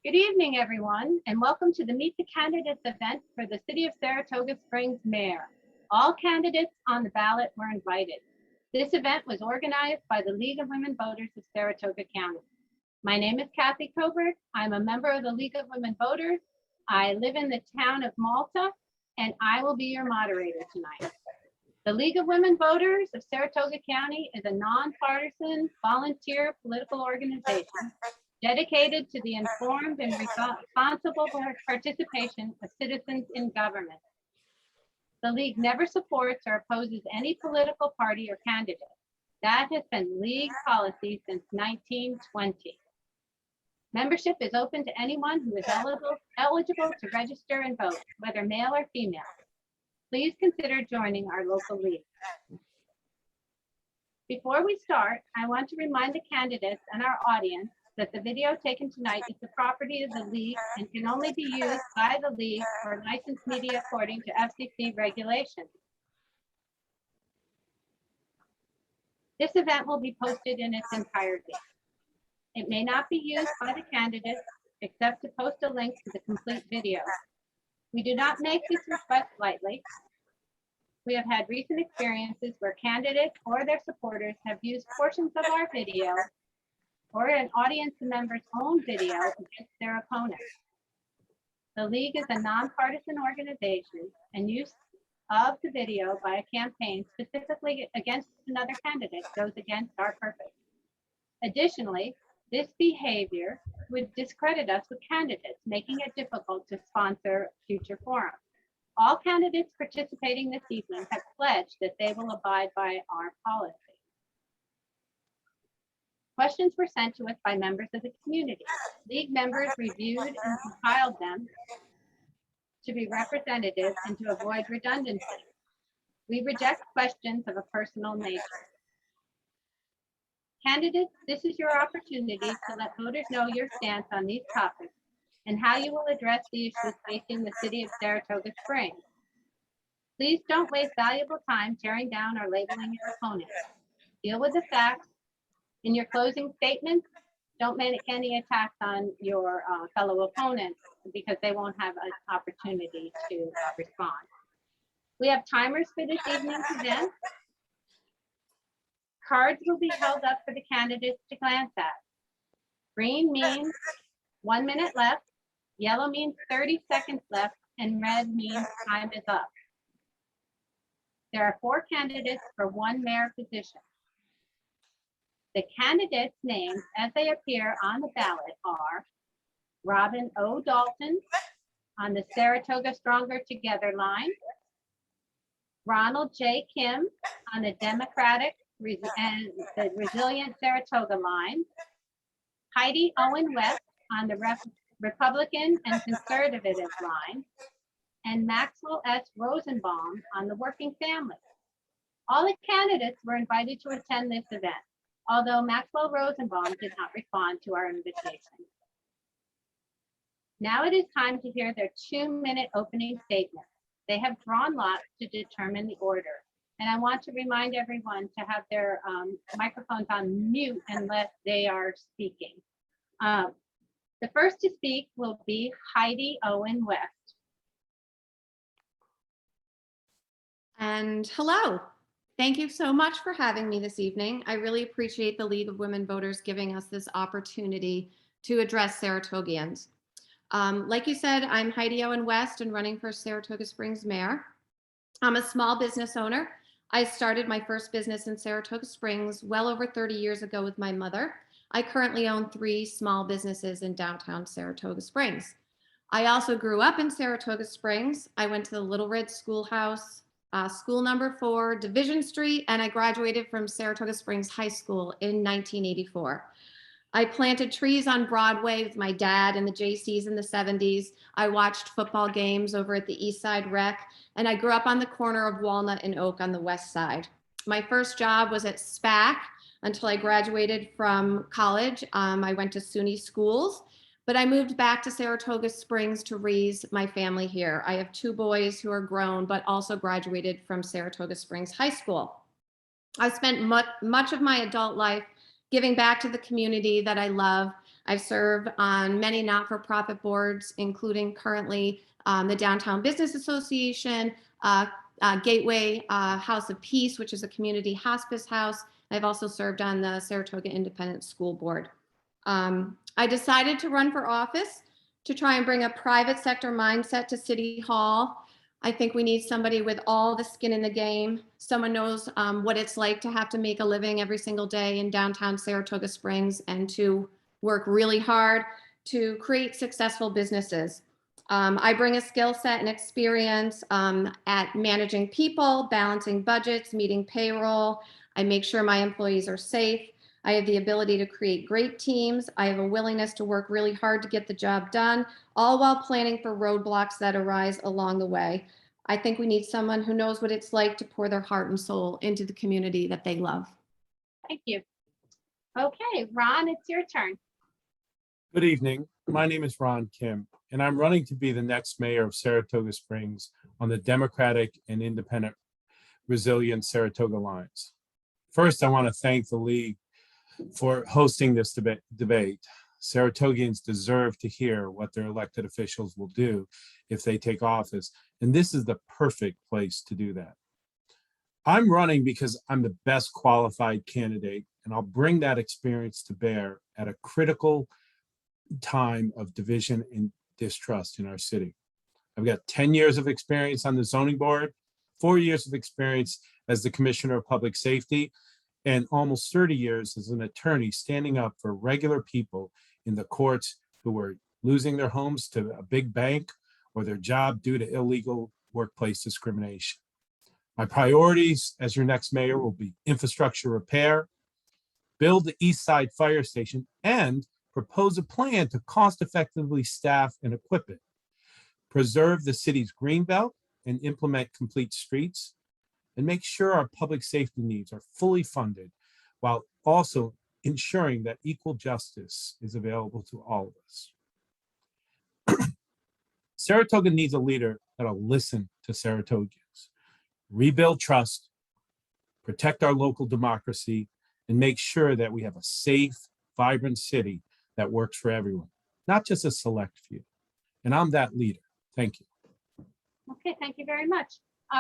Good evening, everyone, and welcome to the Meet the Candidates event for the City of Saratoga Springs Mayor. All candidates on the ballot were invited. This event was organized by the League of Women Voters of Saratoga County. My name is Kathy Covert. I'm a member of the League of Women Voters. I live in the town of Malta, and I will be your moderator tonight. The League of Women Voters of Saratoga County is a nonpartisan volunteer political organization dedicated to the informed and responsible participation of citizens in government. The League never supports or opposes any political party or candidate. That has been League policy since 1920. Membership is open to anyone who is eligible to register and vote, whether male or female. Please consider joining our local league. Before we start, I want to remind the candidates and our audience that the video taken tonight is the property of the League and can only be used by the League or licensed media according to FCC regulations. This event will be posted in its entirety. It may not be used by the candidates except to post a link to the complete video. We do not make this request lightly. We have had recent experiences where candidates or their supporters have used portions of our video or an audience member's own video against their opponents. The League is a nonpartisan organization, and use of the video by a campaign specifically against another candidate goes against our purpose. Additionally, this behavior would discredit us with candidates, making it difficult to sponsor future forums. All candidates participating this evening have pledged that they will abide by our policy. Questions were sent to us by members of the community. League members reviewed and compiled them to be representative and to avoid redundancy. We reject questions of a personal nature. Candidates, this is your opportunity to let voters know your stance on these topics and how you will address the issues facing the city of Saratoga Springs. Please don't waste valuable time tearing down or labeling your opponents. Deal with the facts. In your closing statements, don't make any attacks on your fellow opponents because they won't have an opportunity to respond. We have timers for this evening's event. Cards will be held up for the candidates to glance at. Green means 1 minute left, yellow means 30 seconds left, and red means time is up. There are 4 candidates for 1 mayor position. The candidates' names as they appear on the ballot are Robin O. Dalton on the Saratoga Stronger Together line, Ronald J. Kim on the Democratic and the Resilient Saratoga line, Heidi Owen West on the Republican and Conservative line, and Maxwell S. Rosenbaum on the Working Family. All the candidates were invited to attend this event, although Maxwell Rosenbaum did not respond to our invitation. Now it is time to hear their 2-minute opening statement. They have drawn lots to determine the order. And I want to remind everyone to have their microphones on mute unless they are speaking. The first to speak will be Heidi Owen West. And hello. Thank you so much for having me this evening. I really appreciate the League of Women Voters giving us this opportunity to address Saratogians. Like you said, I'm Heidi Owen West and running for Saratoga Springs Mayor. I'm a small business owner. I started my first business in Saratoga Springs well over 30 years ago with my mother. I currently own 3 small businesses in downtown Saratoga Springs. I also grew up in Saratoga Springs. I went to the Little Red Schoolhouse, school number 4, Division Street, and I graduated from Saratoga Springs High School in 1984. I planted trees on Broadway with my dad in the JCs in the 70s. I watched football games over at the East Side Rec, and I grew up on the corner of Walnut and Oak on the West Side. My first job was at SPAC until I graduated from college. I went to SUNY schools, but I moved back to Saratoga Springs to raise my family here. I have 2 boys who are grown, but also graduated from Saratoga Springs High School. I spent much of my adult life giving back to the community that I love. I've served on many not-for-profit boards, including currently the Downtown Business Association, Gateway House of Peace, which is a community hospice house. I've also served on the Saratoga Independent School Board. I decided to run for office to try and bring a private sector mindset to City Hall. I think we need somebody with all the skin in the game. Someone knows what it's like to have to make a living every single day in downtown Saratoga Springs and to work really hard to create successful businesses. I bring a skill set and experience at managing people, balancing budgets, meeting payroll. I make sure my employees are safe. I have the ability to create great teams. I have a willingness to work really hard to get the job done, all while planning for roadblocks that arise along the way. I think we need someone who knows what it's like to pour their heart and soul into the community that they love. Thank you. Okay, Ron, it's your turn. Good evening. My name is Ron Kim, and I'm running to be the next mayor of Saratoga Springs on the Democratic and Independent Resilient Saratoga lines. First, I want to thank the League for hosting this debate. Saratogians deserve to hear what their elected officials will do if they take office, and this is the perfect place to do that. I'm running because I'm the best qualified candidate, and I'll bring that experience to bear at a critical time of division and distrust in our city. I've got 10 years of experience on the zoning board, 4 years of experience as the Commissioner of Public Safety, and almost 30 years as an attorney standing up for regular people in the courts who were losing their homes to a big bank or their job due to illegal workplace discrimination. My priorities as your next mayor will be infrastructure repair, build the East Side Fire Station, and propose a plan to cost effectively staff and equip it, preserve the city's greenbelt and implement complete streets, and make sure our public safety needs are fully funded while also ensuring that equal justice is available to all of us. Saratoga needs a leader that'll listen to Saratogians, rebuild trust, protect our local democracy, and make sure that we have a safe, vibrant city that works for everyone, not just a select few. And I'm that leader. Thank you. Okay, thank you very much.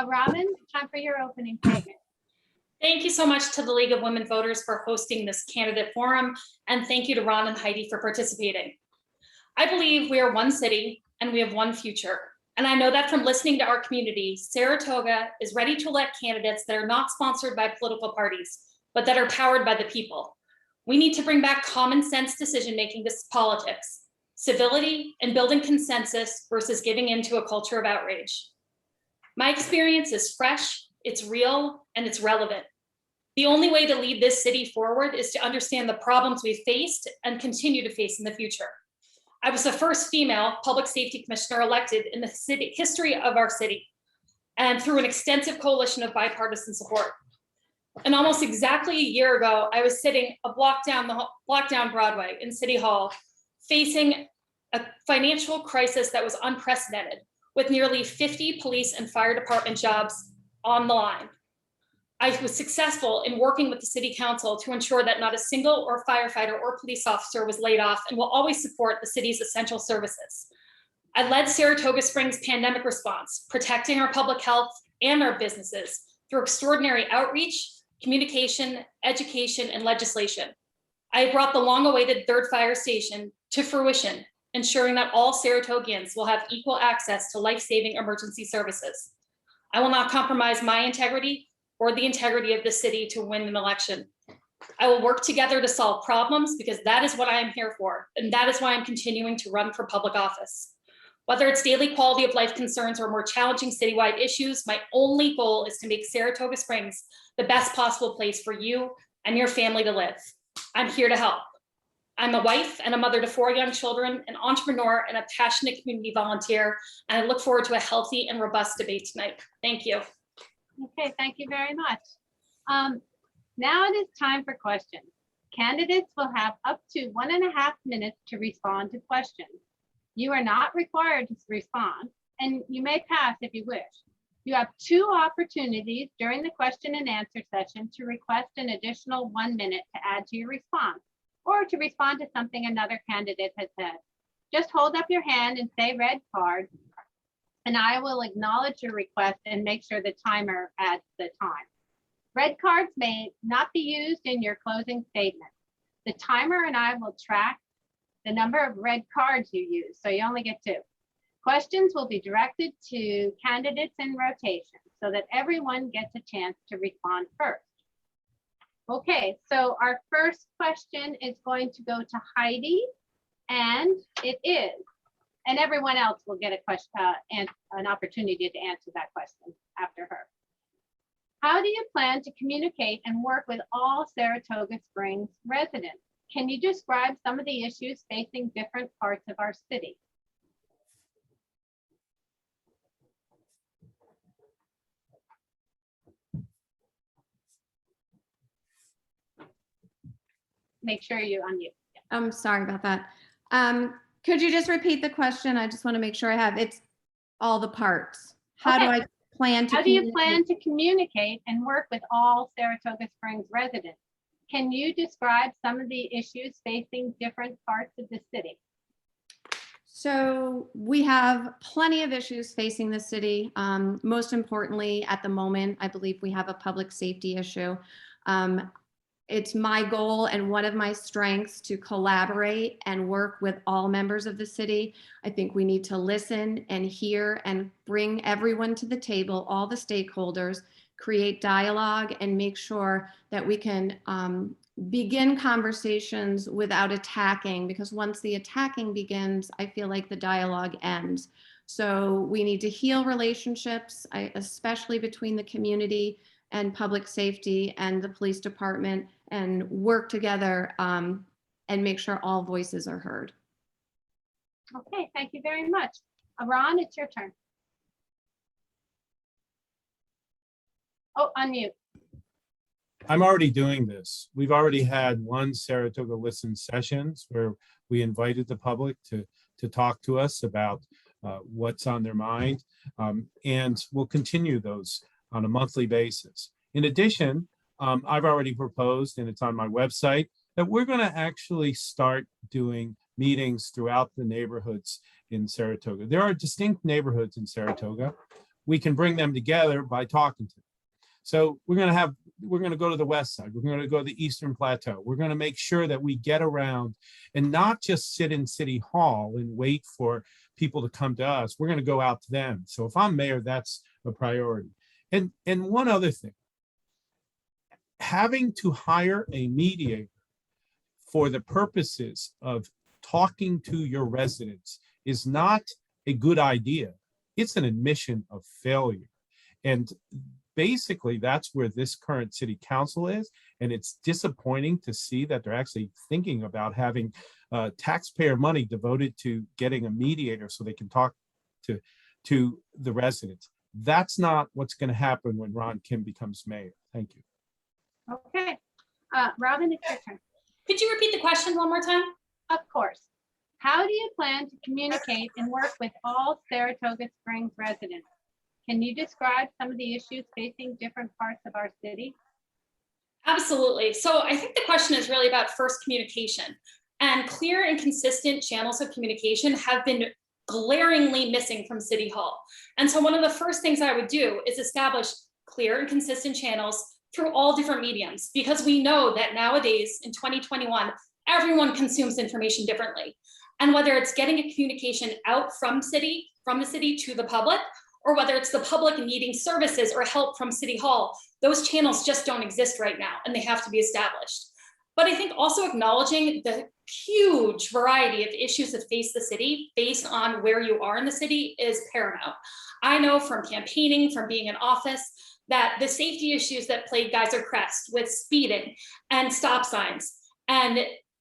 Robin, time for your opening statement. Thank you so much to the League of Women Voters for hosting this candidate forum, and thank you to Ron and Heidi for participating. I believe we are one city and we have one future. And I know that from listening to our community, Saratoga is ready to elect candidates that are not sponsored by political parties, but that are powered by the people. We need to bring back common sense decision-making to politics, civility, and building consensus versus giving into a culture of outrage. My experience is fresh, it's real, and it's relevant. The only way to lead this city forward is to understand the problems we've faced and continue to face in the future. I was the first female public safety commissioner elected in the history of our city, and through an extensive coalition of bipartisan support. And almost exactly a year ago, I was sitting a block down Broadway in City Hall, facing a financial crisis that was unprecedented, with nearly 50 police and fire department jobs on the line. I was successful in working with the city council to ensure that not a single firefighter or police officer was laid off, and will always support the city's essential services. I led Saratoga Springs' pandemic response, protecting our public health and our businesses through extraordinary outreach, communication, education, and legislation. I brought the long-awaited third fire station to fruition, ensuring that all Saratogians will have equal access to life-saving emergency services. I will not compromise my integrity or the integrity of the city to win an election. I will work together to solve problems because that is what I am here for, and that is why I'm continuing to run for public office. Whether it's daily quality of life concerns or more challenging citywide issues, my only goal is to make Saratoga Springs the best possible place for you and your family to live. I'm here to help. I'm a wife and a mother to 4 young children, an entrepreneur, and a passionate community volunteer, and I look forward to a healthy and robust debate tonight. Thank you. Okay, thank you very much. Now it is time for questions. Candidates will have up to 1.5 minutes to respond to questions. You are not required to respond, and you may pass if you wish. You have 2 opportunities during the question and answer session to request an additional 1 minute to add to your response. or to respond to something another candidate has said. Just hold up your hand and say red card, and I will acknowledge your request and make sure the timer adds the time. Red cards may not be used in your closing statement. The timer and I will track the number of red cards you use, so you only get 2. Questions will be directed to candidates in rotation so that everyone gets a chance to respond first. Okay, so our first question is going to go to Heidi, and it is, and everyone else will get a question and an opportunity to answer that question after her. How do you plan to communicate and work with all Saratoga Springs residents? Can you describe some of the issues facing different parts of our city? Make sure you unmute. I'm sorry about that. Could you just repeat the question? I just want to make sure I have it's all the parts. How do Okay. I plan to How do you communicate? plan to communicate and work with all Saratoga Springs residents? Can you describe some of the issues facing different parts of the city? So we have plenty of issues facing the city. Most importantly, at the moment, I believe we have a public safety issue. It's my goal and one of my strengths to collaborate and work with all members of the city. I think we need to listen and hear and bring everyone to the table, all the stakeholders, create dialogue and make sure that we can begin conversations without attacking, because once the attacking begins, I feel like the dialogue ends. So we need to heal relationships, especially between the community and public safety and the police department, and work together and make sure all voices are heard. Okay, thank you very much. Ron, it's your turn. Oh, unmute. I'm already doing this. We've already had one Saratoga Listen sessions where we invited the public to talk to us about what's on their mind. And we'll continue those on a monthly basis. In addition, I've already proposed, and it's on my website, that we're going to actually start doing meetings throughout the neighborhoods in Saratoga. There are distinct neighborhoods in Saratoga. We can bring them together by talking to them. So we're going to go to the west side. We're going to go to the Eastern Plateau. We're going to make sure that we get around and not just sit in City Hall and wait for people to come to us. We're going to go out to them. So if I'm mayor, that's a priority. And one other thing, having to hire a mediator for the purposes of talking to your residents is not a good idea. It's an admission of failure. And basically, that's where this current city council is. And it's disappointing to see that they're actually thinking about having taxpayer money devoted to getting a mediator so they can talk to the residents. That's not what's going to happen when Ron Kim becomes mayor. Thank you. Okay, Robin, it's your turn. Could you repeat the question one more time? Of course. How do you plan to communicate and work with all Saratoga Springs residents? Can you describe some of the issues facing different parts of our city? Absolutely. So I think the question is really about first communication, and clear and consistent channels of communication have been glaringly missing from City Hall. And so one of the first things I would do is establish clear and consistent channels through all different mediums, because we know that nowadays in 2021, everyone consumes information differently. And whether it's getting a communication out from the city to the public, or whether it's the public needing services or help from City Hall, those channels just don't exist right now, and they have to be established. But I think also acknowledging the huge variety of issues that face the city based on where you are in the city is paramount. I know from campaigning, from being in office, that the safety issues that plague Geyser Crest with speeding and stop signs, and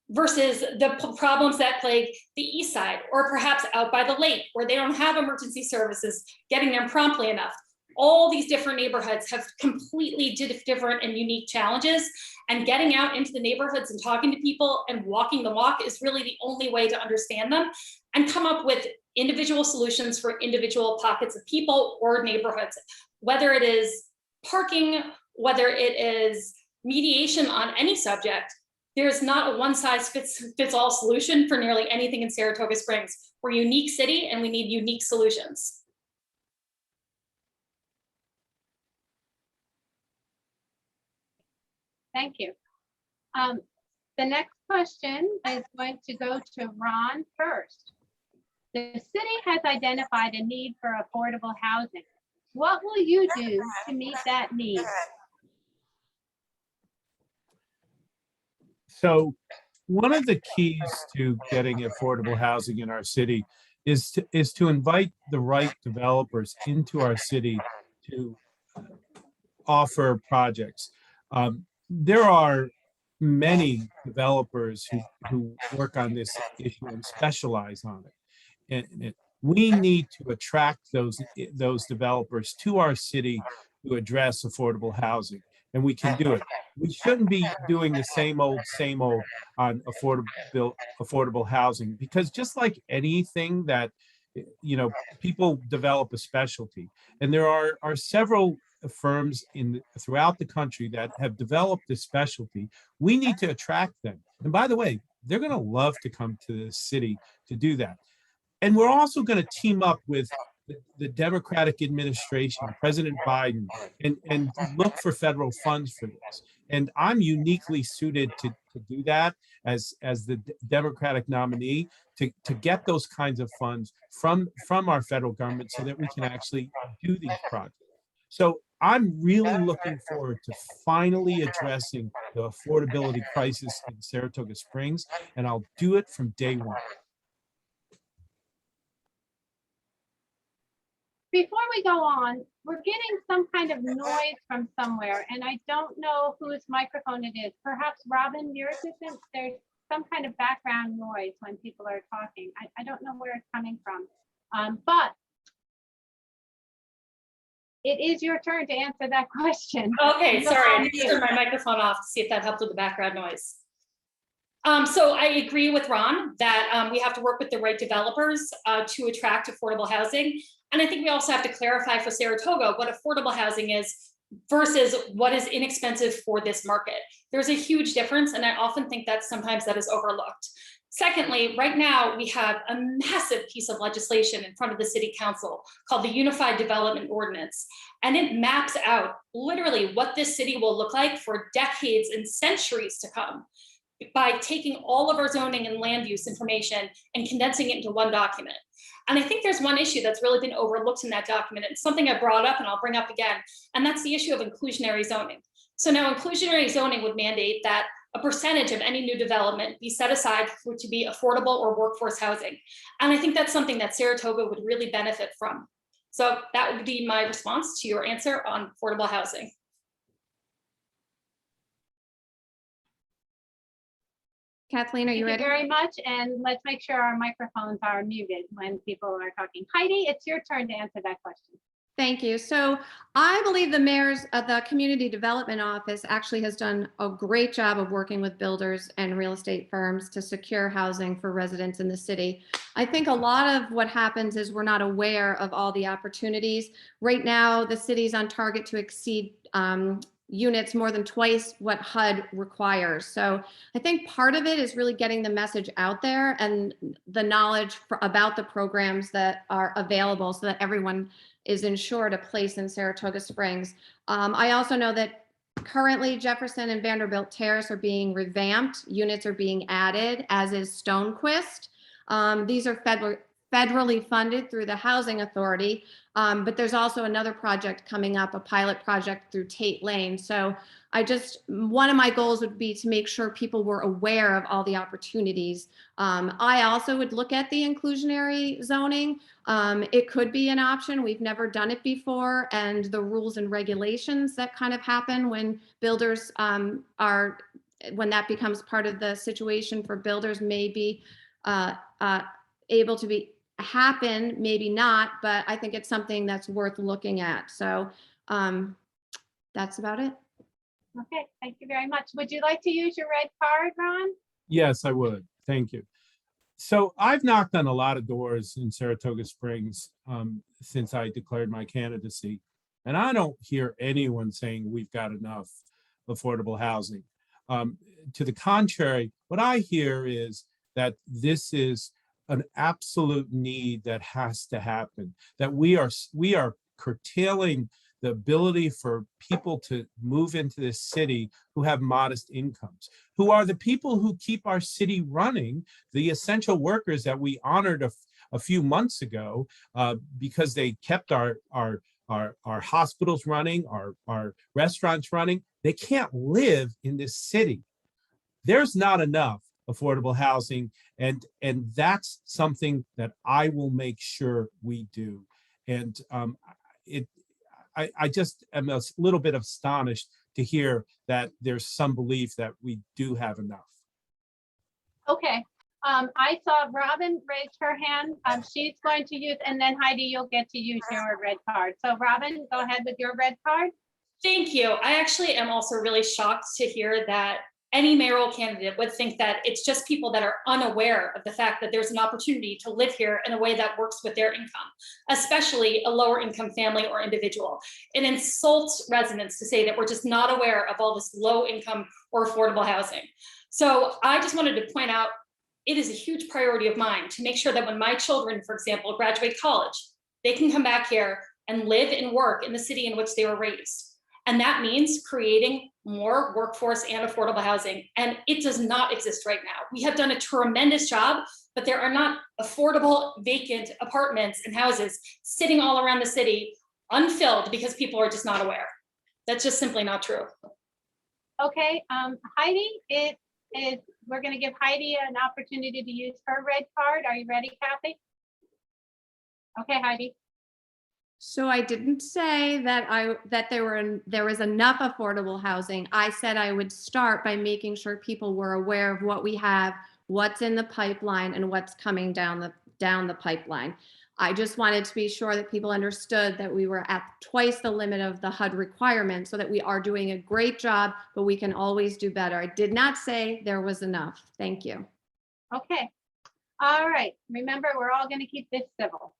versus the problems that plague the east side, or perhaps out by the lake where they don't have emergency services getting there promptly enough. All these different neighborhoods have completely different and unique challenges, and getting out into the neighborhoods and talking to people and walking the walk is really the only way to understand them and come up with individual solutions for individual pockets of people or neighborhoods, whether it is parking, whether it is mediation on any subject. There's not a one size fits all solution for nearly anything in Saratoga Springs. We're a unique city and we need unique solutions. Thank you. The next question is going to go to Ron first. The city has identified a need for affordable housing. What will you do to meet that need? So one of the keys to getting affordable housing in our city is to invite the right developers into our city to offer projects. There are many developers who work on this issue and specialize on it. And we need to attract those developers to our city to address affordable housing, and we can do it. We shouldn't be doing the same old on affordable housing, because just like anything that, people develop a specialty, and there are several firms throughout the country that have developed this specialty. We need to attract them. And by the way, they're going to love to come to the city to do that. And we're also going to team up with the Democratic administration, President Biden, and look for federal funds for this. And I'm uniquely suited to do that as the Democratic nominee, to get those kinds of funds from our federal government so that we can actually do these projects. So I'm really looking forward to finally addressing the affordability crisis in Saratoga Springs, and I'll do it from day one. Before we go on, we're getting some kind of noise from somewhere, and I don't know whose microphone it is. Perhaps Robin, yours isn't. There's some kind of background noise when people are talking. I don't know where it's coming from, but it is your turn to answer that question. Okay, sorry, I turned my microphone off to see if that helped with the background noise. So I agree with Ron that we have to work with the right developers to attract affordable housing. And I think we also have to clarify for Saratoga what affordable housing is versus what is inexpensive for this market. There's a huge difference, and I often think that sometimes that is overlooked. Secondly, right now we have a massive piece of legislation in front of the City Council called the Unified Development Ordinance. And it maps out literally what this city will look like for decades and centuries to come, by taking all of our zoning and land use information and condensing it into one document. And I think there's one issue that's really been overlooked in that document. It's something I brought up and I'll bring up again, and that's the issue of inclusionary zoning. So now inclusionary zoning would mandate that a percentage of any new development be set aside to be affordable or workforce housing. And I think that's something that Saratoga would really benefit from. So that would be my response to your answer on affordable housing. Kathleen, are you ready? Thank you very much, and let's make sure our microphones are muted when people are talking. Heidi, it's your turn to answer that question. Thank you. So I believe the mayor's the community development office actually has done a great job of working with builders and real estate firms to secure housing for residents in the city. I think a lot of what happens is we're not aware of all the opportunities. Right now, the city's on target to exceed units more than twice what HUD requires. So I think part of it is really getting the message out there and the knowledge about the programs that are available so that everyone is ensured a place in Saratoga Springs. I also know that currently Jefferson and Vanderbilt Terrace are being revamped. Units are being added, as is Stonequist. These are federally funded through the Housing Authority, but there's also another project coming up, a pilot project through Tate Lane. So one of my goals would be to make sure people were aware of all the opportunities. I also would look at the inclusionary zoning. It could be an option. We've never done it before, and the rules and regulations that kind of happen when builders when that becomes part of the situation for builders may be able to happen, maybe not, but I think it's something that's worth looking at. So that's about it. Okay, thank you very much. Would you like to use your red card, Ron? Yes, I would. Thank you. So I've knocked on a lot of doors in Saratoga Springs since I declared my candidacy, and I don't hear anyone saying we've got enough affordable housing. to the contrary, what I hear is that this is an absolute need that has to happen, that we are curtailing the ability for people to move into this city who have modest incomes, who are the people who keep our city running, the essential workers that we honored a few months ago because they kept our hospitals running, our restaurants running. They can't live in this city. There's not enough affordable housing, and that's something that I will make sure we do. And I just am a little bit astonished to hear that there's some belief that we do have enough. Okay, I saw Robin raise her hand. She's going to use, and then Heidi, you'll get to use your red card. So Robin, go ahead with your red card. Thank you. I actually am also really shocked to hear that any mayoral candidate would think that it's just people that are unaware of the fact that there's an opportunity to live here in a way that works with their income, especially a lower income family or individual. It insults residents to say that we're just not aware of all this low income or affordable housing. So I just wanted to point out, it is a huge priority of mine to make sure that when my children, for example, graduate college, they can come back here and live and work in the city in which they were raised. And that means creating more workforce and affordable housing. And it does not exist right now. We have done a tremendous job, but there are not affordable vacant apartments and houses sitting all around the city unfilled because people are just not aware. That's just simply not true. Okay, Heidi, we're going to give Heidi an opportunity to use her red card. Are you ready, Kathy? Okay, Heidi. So I didn't say that there was enough affordable housing. I said I would start by making sure people were aware of what we have, what's in the pipeline, and what's coming down the pipeline. I just wanted to be sure that people understood that we were at twice the limit of the HUD requirement, so that we are doing a great job, but we can always do better. I did not say there was enough. Thank you. Okay. All right. Remember, we're all going to keep this civil.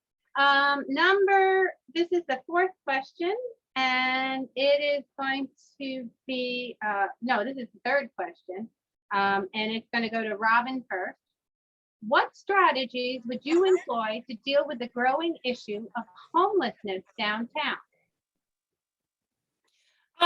This is the fourth question, and it is going to be, no, this is the third question, and it's going to go to Robin first. What strategies would you employ to deal with the growing issue of homelessness downtown?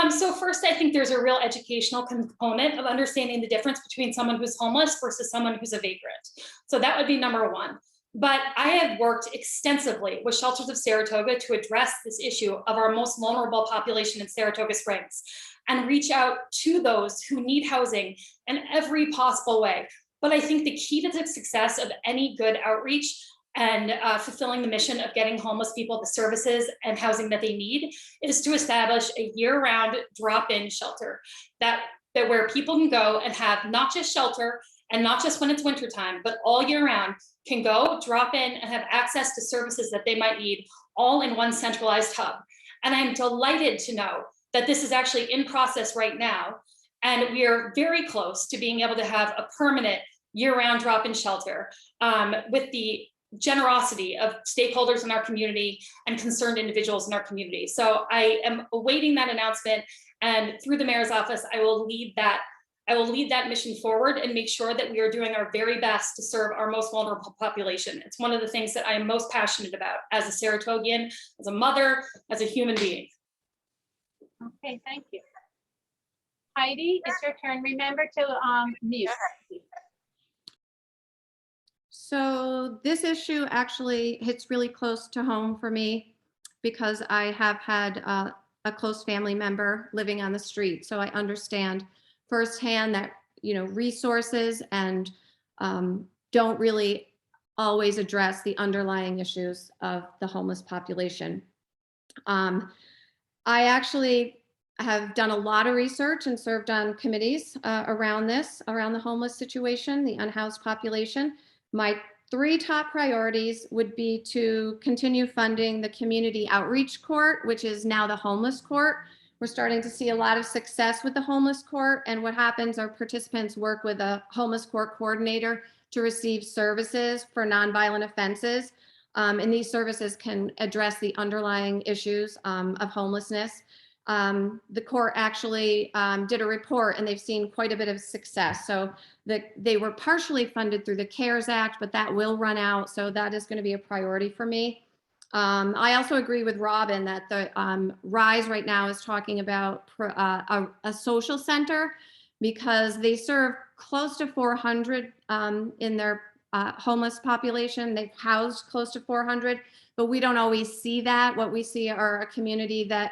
So first, I think there's a real educational component of understanding the difference between someone who's homeless versus someone who's a vagrant. So that would be number one. But I have worked extensively with Shelters of Saratoga to address this issue of our most vulnerable population in Saratoga Springs and reach out to those who need housing in every possible way. But I think the key to the success of any good outreach and fulfilling the mission of getting homeless people the services and housing that they need is to establish a year-round drop-in shelter that where people can go and have not just shelter and not just when it's wintertime, but all year round, can go, drop in, and have access to services that they might need all in one centralized hub. And I'm delighted to know that this is actually in process right now. And we are very close to being able to have a permanent year-round drop-in shelter with the generosity of stakeholders in our community and concerned individuals in our community. So I am awaiting that announcement, and through the mayor's office, I will lead that mission forward and make sure that we are doing our very best to serve our most vulnerable population. It's one of the things that I am most passionate about as a Saratogian, as a mother, as a human being. Okay, thank you. Heidi, it's your turn. Remember to mute. So this issue actually hits really close to home for me because I have had a close family member living on the street. So I understand firsthand that, resources and don't really always address the underlying issues of the homeless population. I actually have done a lot of research and served on committees around the homeless situation, the unhoused population. My 3 top priorities would be to continue funding the community outreach court, which is now the homeless court. We're starting to see a lot of success with the homeless court. And what happens are participants work with a homeless court coordinator to receive services for nonviolent offenses. And these services can address the underlying issues of homelessness. The court actually did a report and they've seen quite a bit of success. So they were partially funded through the CARES Act, but that will run out. So that is going to be a priority for me. I also agree with Robin that the RISE right now is talking about a social center because they serve close to 400 in their homeless population. They've housed close to 400, but we don't always see that. What we see are a community that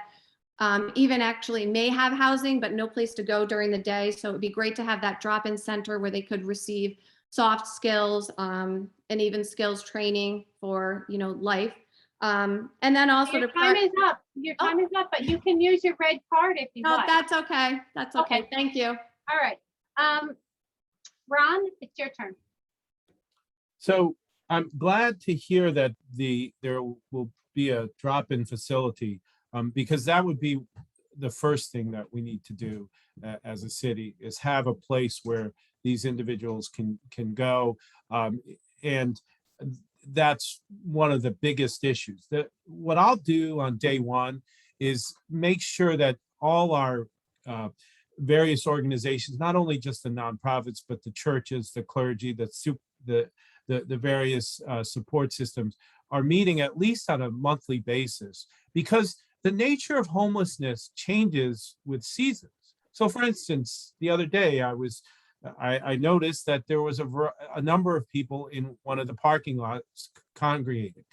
even actually may have housing, but no place to go during the day. So it'd be great to have that drop-in center where they could receive soft skills and even skills training for, life. And then also Your time is up. Your time is up, but you can use your red card if you No, want. that's okay. That's okay. Okay. Thank you. All right. Ron, it's your turn. So I'm glad to hear that there will be a drop-in facility, because that would be the first thing that we need to do as a city, is have a place where these individuals can go, and that's one of the biggest issues. What I'll do on day one is make sure that all our various organizations, not only just the nonprofits, but the churches, the clergy, the various support systems are meeting at least on a monthly basis, because the nature of homelessness changes with seasons. So for instance, the other day I noticed that there was a number of people in one of the parking lots congregating.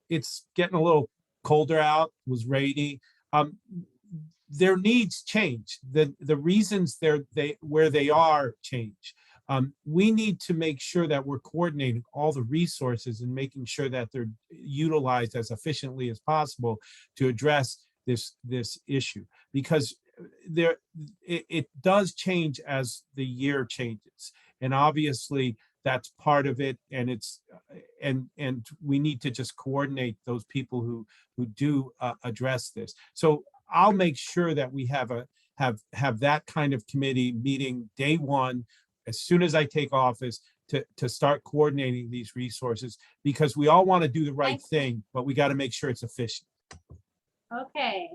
It's getting a little colder out, it was rainy. Their needs change. The reasons where they are change. We need to make sure that we're coordinating all the resources and making sure that they're utilized as efficiently as possible to address this issue, because it does change as the year changes, and obviously that's part of it, and and we need to just coordinate those people who do address this. So I'll make sure that we have that kind of committee meeting day one as soon as I take office to start coordinating these resources, because we all want to do the right thing, but we got to make sure it's efficient. Okay.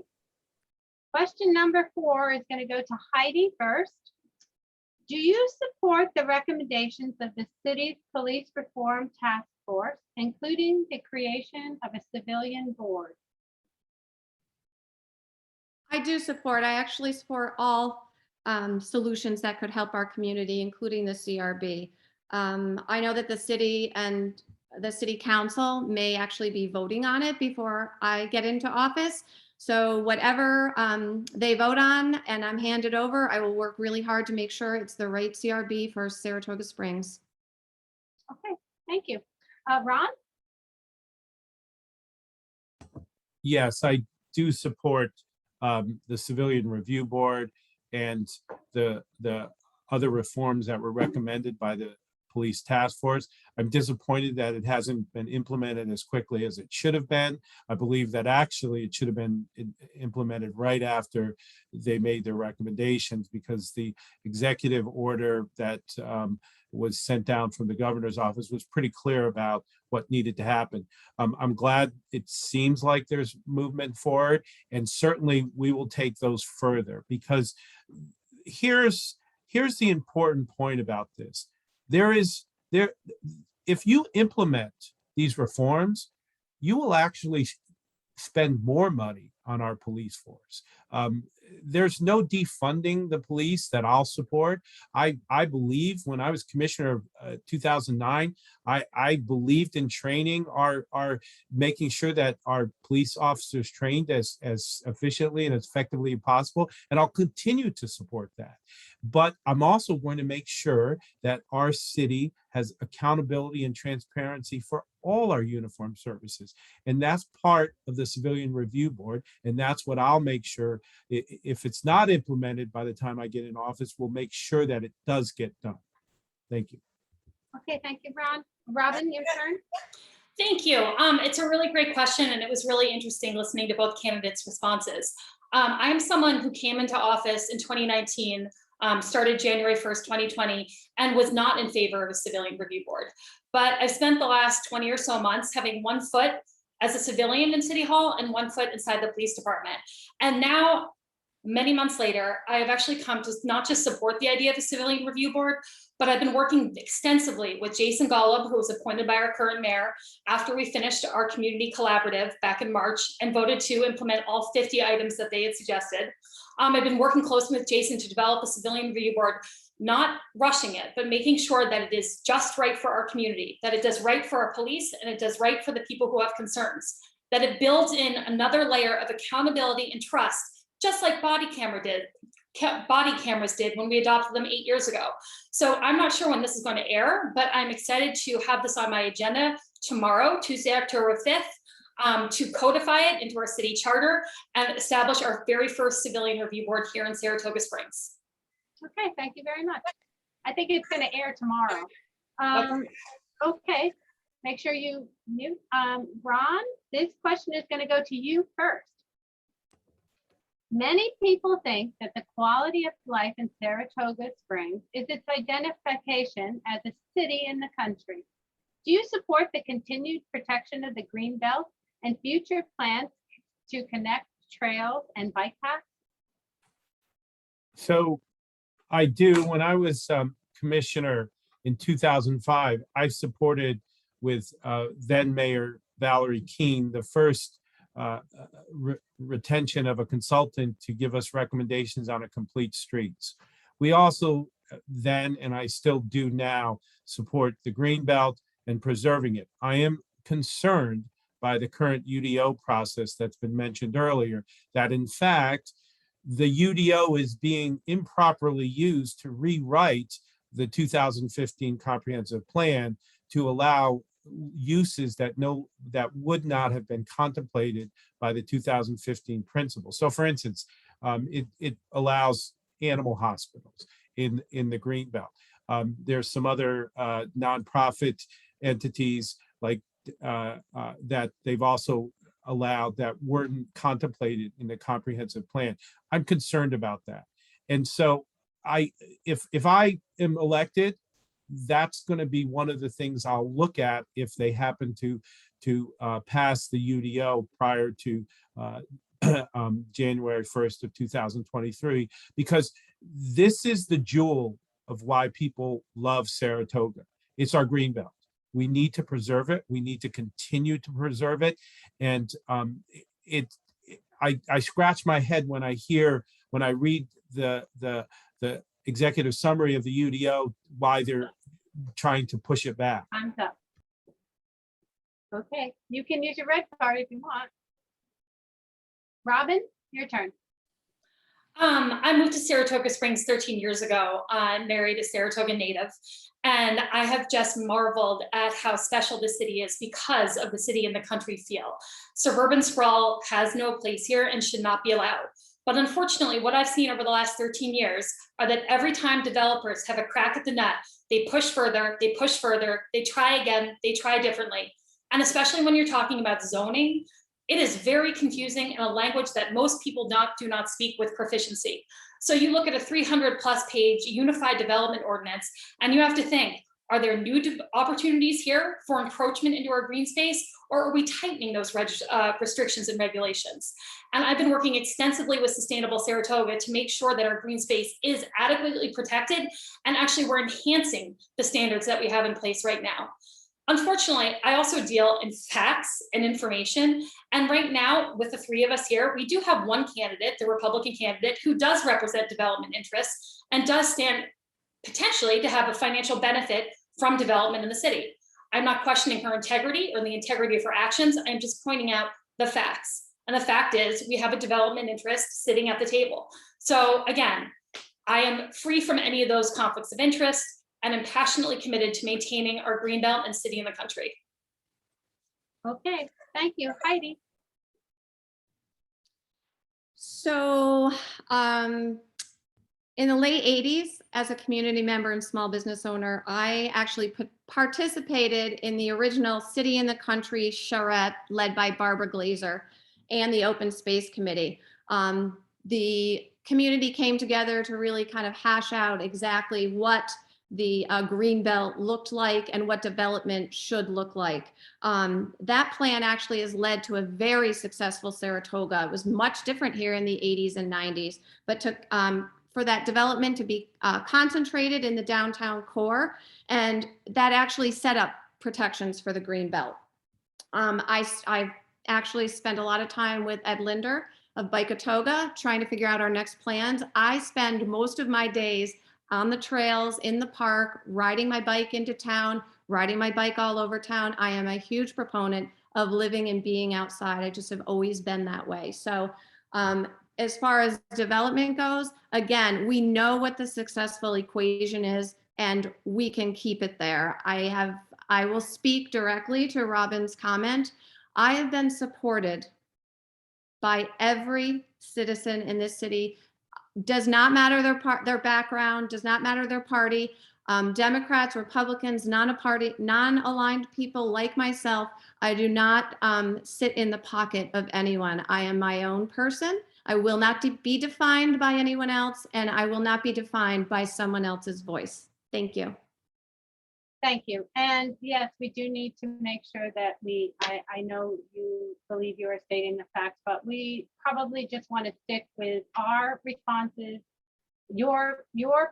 Question number 4 is going to go to Heidi first. Do you support the recommendations of the city's police reform task force, including the creation of a civilian board? I do support. I actually support all solutions that could help our community, including the CRB. I know that the city and the city council may actually be voting on it before I get into office. So whatever they vote on and I'm handed over, I will work really hard to make sure it's the right CRB for Saratoga Springs. Okay, thank you. Ron? Yes, I do support the Civilian Review Board and the other reforms that were recommended by the police task force. I'm disappointed that it hasn't been implemented as quickly as it should have been. I believe that actually it should have been implemented right after they made their recommendations, because the executive order that was sent down from the governor's office was pretty clear about what needed to happen. I'm glad it seems like there's movement forward, and certainly we will take those further, because here's the important point about this. If you implement these reforms, you will actually spend more money on our police force. There's no defunding the police that I'll support. I believe when I was commissioner of 2009, I believed in training our making sure that our police officers trained as efficiently and as effectively as possible, and I'll continue to support that. But I'm also going to make sure that our city has accountability and transparency for all our uniformed services. And that's part of the Civilian Review Board. And that's what I'll make sure, if it's not implemented by the time I get in office, we'll make sure that it does get done. Thank you. Okay, thank you, Ron. Robin, your turn. Thank you. It's a really great question, and it was really interesting listening to both candidates' responses. I'm someone who came into office in 2019, started January 1st, 2020, and was not in favor of a civilian review board. But I've spent the last 20 or so months having one foot as a civilian in City Hall and 1 foot inside the police department. And now, many months later, I have actually come to not just support the idea of a civilian review board, but I've been working extensively with Jason Golub, who was appointed by our current mayor after we finished our community collaborative back in March and voted to implement all 50 items that they had suggested. I've been working closely with Jason to develop a civilian review board, not rushing it, but making sure that it is just right for our community, that it does right for our police, and it does right for the people who have concerns, that it builds in another layer of accountability and trust, just like body cameras did when we adopted them 8 years ago. So I'm not sure when this is going to air, but I'm excited to have this on my agenda tomorrow, Tuesday, October 5th, to codify it into our city charter and establish our very first civilian review board here in Saratoga Springs. Okay, thank you very much. I think it's going to air tomorrow. Okay, make sure you mute. Ron, this question is going to go to you first. Many people think that the quality of life in Saratoga Springs is its identification as a city in the country. Do you support the continued protection of the green belt and future plans to connect trails and bike paths? So I do. When I was commissioner in 2005, I supported with then Mayor Valerie Keene the first retention of a consultant to give us recommendations on a complete streets. We also then, and I still do now, support the green belt and preserving it. I am concerned by the current UDO process that's been mentioned earlier, that in fact, the UDO is being improperly used to rewrite the 2015 comprehensive plan to allow uses that would not have been contemplated by the 2015 principles. So for instance, it allows animal hospitals in the Greenbelt. There's some other nonprofit entities like that they've also allowed that weren't contemplated in the comprehensive plan. I'm concerned about that. And so if I am elected, that's going to be one of the things I'll look at if they happen to pass the UDO prior to January 1st of 2023, because this is the jewel of why people love Saratoga. It's our greenbelt. We need to preserve it. We need to continue to preserve it. And I scratch my head when I read the executive summary of the UDO, why they're trying to push it back. Time's up. Okay, you can use your red card if you want. Robin, your turn. I moved to Saratoga Springs 13 years ago. I'm married a Saratoga native, and I have just marveled at how special this city is because of the city and the country feel. Suburban sprawl has no place here and should not be allowed. But unfortunately, what I've seen over the last 13 years are that every time developers have a crack at the nut, they push further, they try again, they try differently. And especially when you're talking about zoning, it is very confusing in a language that most people do not speak with proficiency. So you look at a 300+ page unified development ordinance, and you have to think, are there new opportunities here for encroachment into our green space, or are we tightening those restrictions and regulations? And I've been working extensively with Sustainable Saratoga to make sure that our green space is adequately protected, and actually we're enhancing the standards that we have in place right now. Unfortunately, I also deal in facts and information. And right now, with the three of us here, we do have one candidate, the Republican candidate, who does represent development interests and does stand potentially to have a financial benefit from development in the city. I'm not questioning her integrity or the integrity of her actions. I'm just pointing out the facts. And the fact is we have a development interest sitting at the table. So again, I am free from any of those conflicts of interest, and I'm passionately committed to maintaining our greenbelt and city in the country. Okay, thank you. Heidi. So in the late 80s, as a community member and small business owner, I actually participated in the original City in the Country charrette led by Barbara Glazer and the Open Space Committee. The community came together to really kind of hash out exactly what the green belt looked like and what development should look like. That plan actually has led to a very successful Saratoga. It was much different here in the 80s and 90s, but took for that development to be concentrated in the downtown core, and that actually set up protections for the green belt. I actually spent a lot of time with Ed Linder of Bike-A-Toga trying to figure out our next plans. I spend most of my days on the trails, in the park, riding my bike into town, riding my bike all over town. I am a huge proponent of living and being outside. I just have always been that way. So as far as development goes, again, we know what the successful equation is, and we can keep it there. I will speak directly to Robin's comment. I have been supported by every citizen in this city. Does not matter their background, does not matter their party. Democrats, Republicans, non-aligned people like myself. I do not sit in the pocket of anyone. I am my own person. I will not be defined by anyone else, and I will not be defined by someone else's voice. Thank you. Thank you. And yes, we do need to make sure that I know you believe you are stating the facts, but we probably just want to stick with our responses, your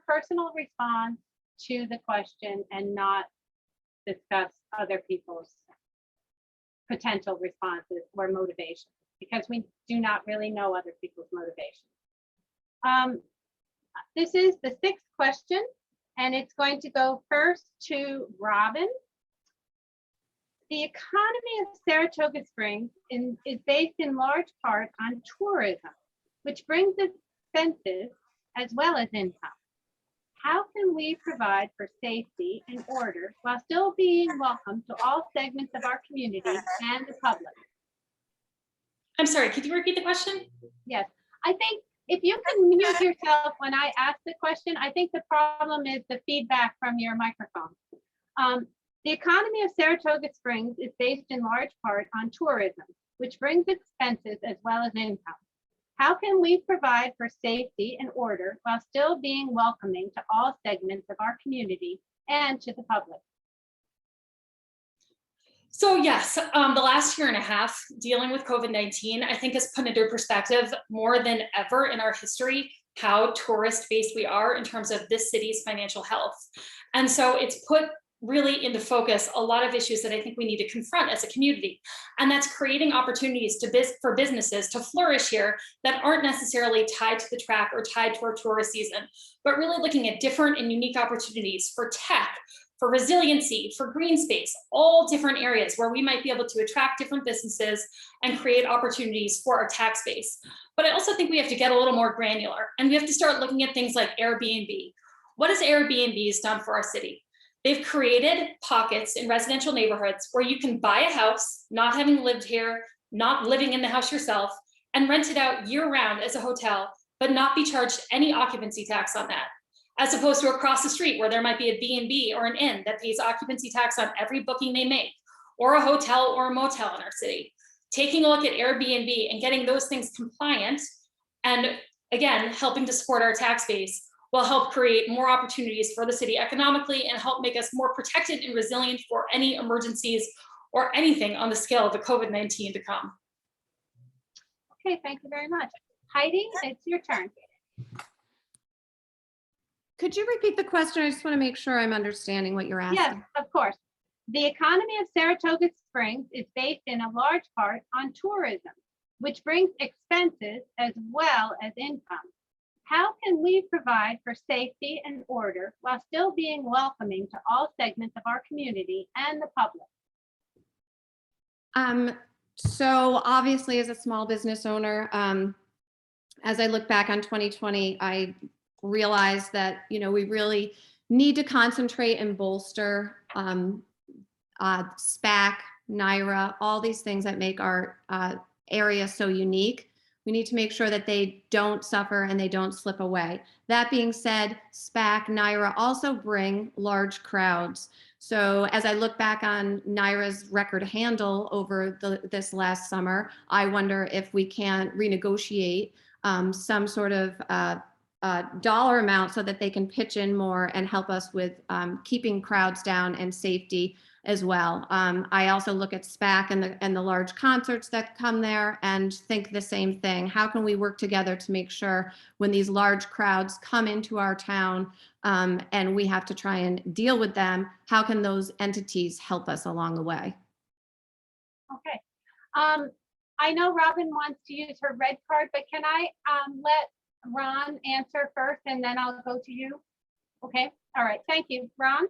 personal response to the question, and not discuss other people's potential responses or motivations, because we do not really know other people's motivations. This is the sixth question, and it's going to go first to Robin. The economy of Saratoga Springs is based in large part on tourism, which brings expenses as well as income. How can we provide for safety and order while still being welcome to all segments of our community and the public? I'm sorry, could you repeat the question? Yes, I think if you can mute yourself when I ask the question, I think the problem is the feedback from your microphone. The economy of Saratoga Springs is based in large part on tourism, which brings expenses as well as income. How can we provide for safety and order while still being welcoming to all segments of our community and to the public? So yes, the last year and a half dealing with COVID-19, I think has put into perspective more than ever in our history how tourist-based we are in terms of this city's financial health. And so it's put really into focus a lot of issues that I think we need to confront as a community. And that's creating opportunities for businesses to flourish here that aren't necessarily tied to the track or tied to our tourist season, but really looking at different and unique opportunities for tech, for resiliency, for green space, all different areas where we might be able to attract different businesses and create opportunities for our tax base. But I also think we have to get a little more granular, and we have to start looking at things like Airbnb. What has Airbnb done for our city? They've created pockets in residential neighborhoods where you can buy a house, not having lived here, not living in the house yourself, and rent it out year round as a hotel, but not be charged any occupancy tax on that. As opposed to across the street where there might be a B&B or an inn that pays occupancy tax on every booking they make, or a hotel or a motel in our city. Taking a look at Airbnb and getting those things compliant, and again, helping to support our tax base, will help create more opportunities for the city economically and help make us more protected and resilient for any emergencies or anything on the scale of the COVID-19 to come. Okay, thank you very much. Heidi, it's your turn. Could you repeat the question? I just want to make sure I'm understanding what you're asking. Yes, of course. The economy of Saratoga Springs is based in a large part on tourism, which brings expenses as well as income. How can we provide for safety and order while still being welcoming to all segments of our community and the public? So obviously, as a small business owner, as I look back on 2020, I realized that, you know, we really need to concentrate and bolster SPAC, NYRA, all these things that make our area so unique. We need to make sure that they don't suffer and they don't slip away. That being said, SPAC, NYRA also bring large crowds. So as I look back on NYRA's record handle over this last summer, I wonder if we can renegotiate some sort of dollar amount so that they can pitch in more and help us with keeping crowds down and safety as well. I also look at SPAC and the large concerts that come there and think the same thing. How can we work together to make sure when these large crowds come into our town and we have to try and deal with them, how can those entities help us along the way? Okay. I know Robin wants to use her red card, but can I let Ron answer first and then I'll go to you? Okay. All right. Thank you. Ron?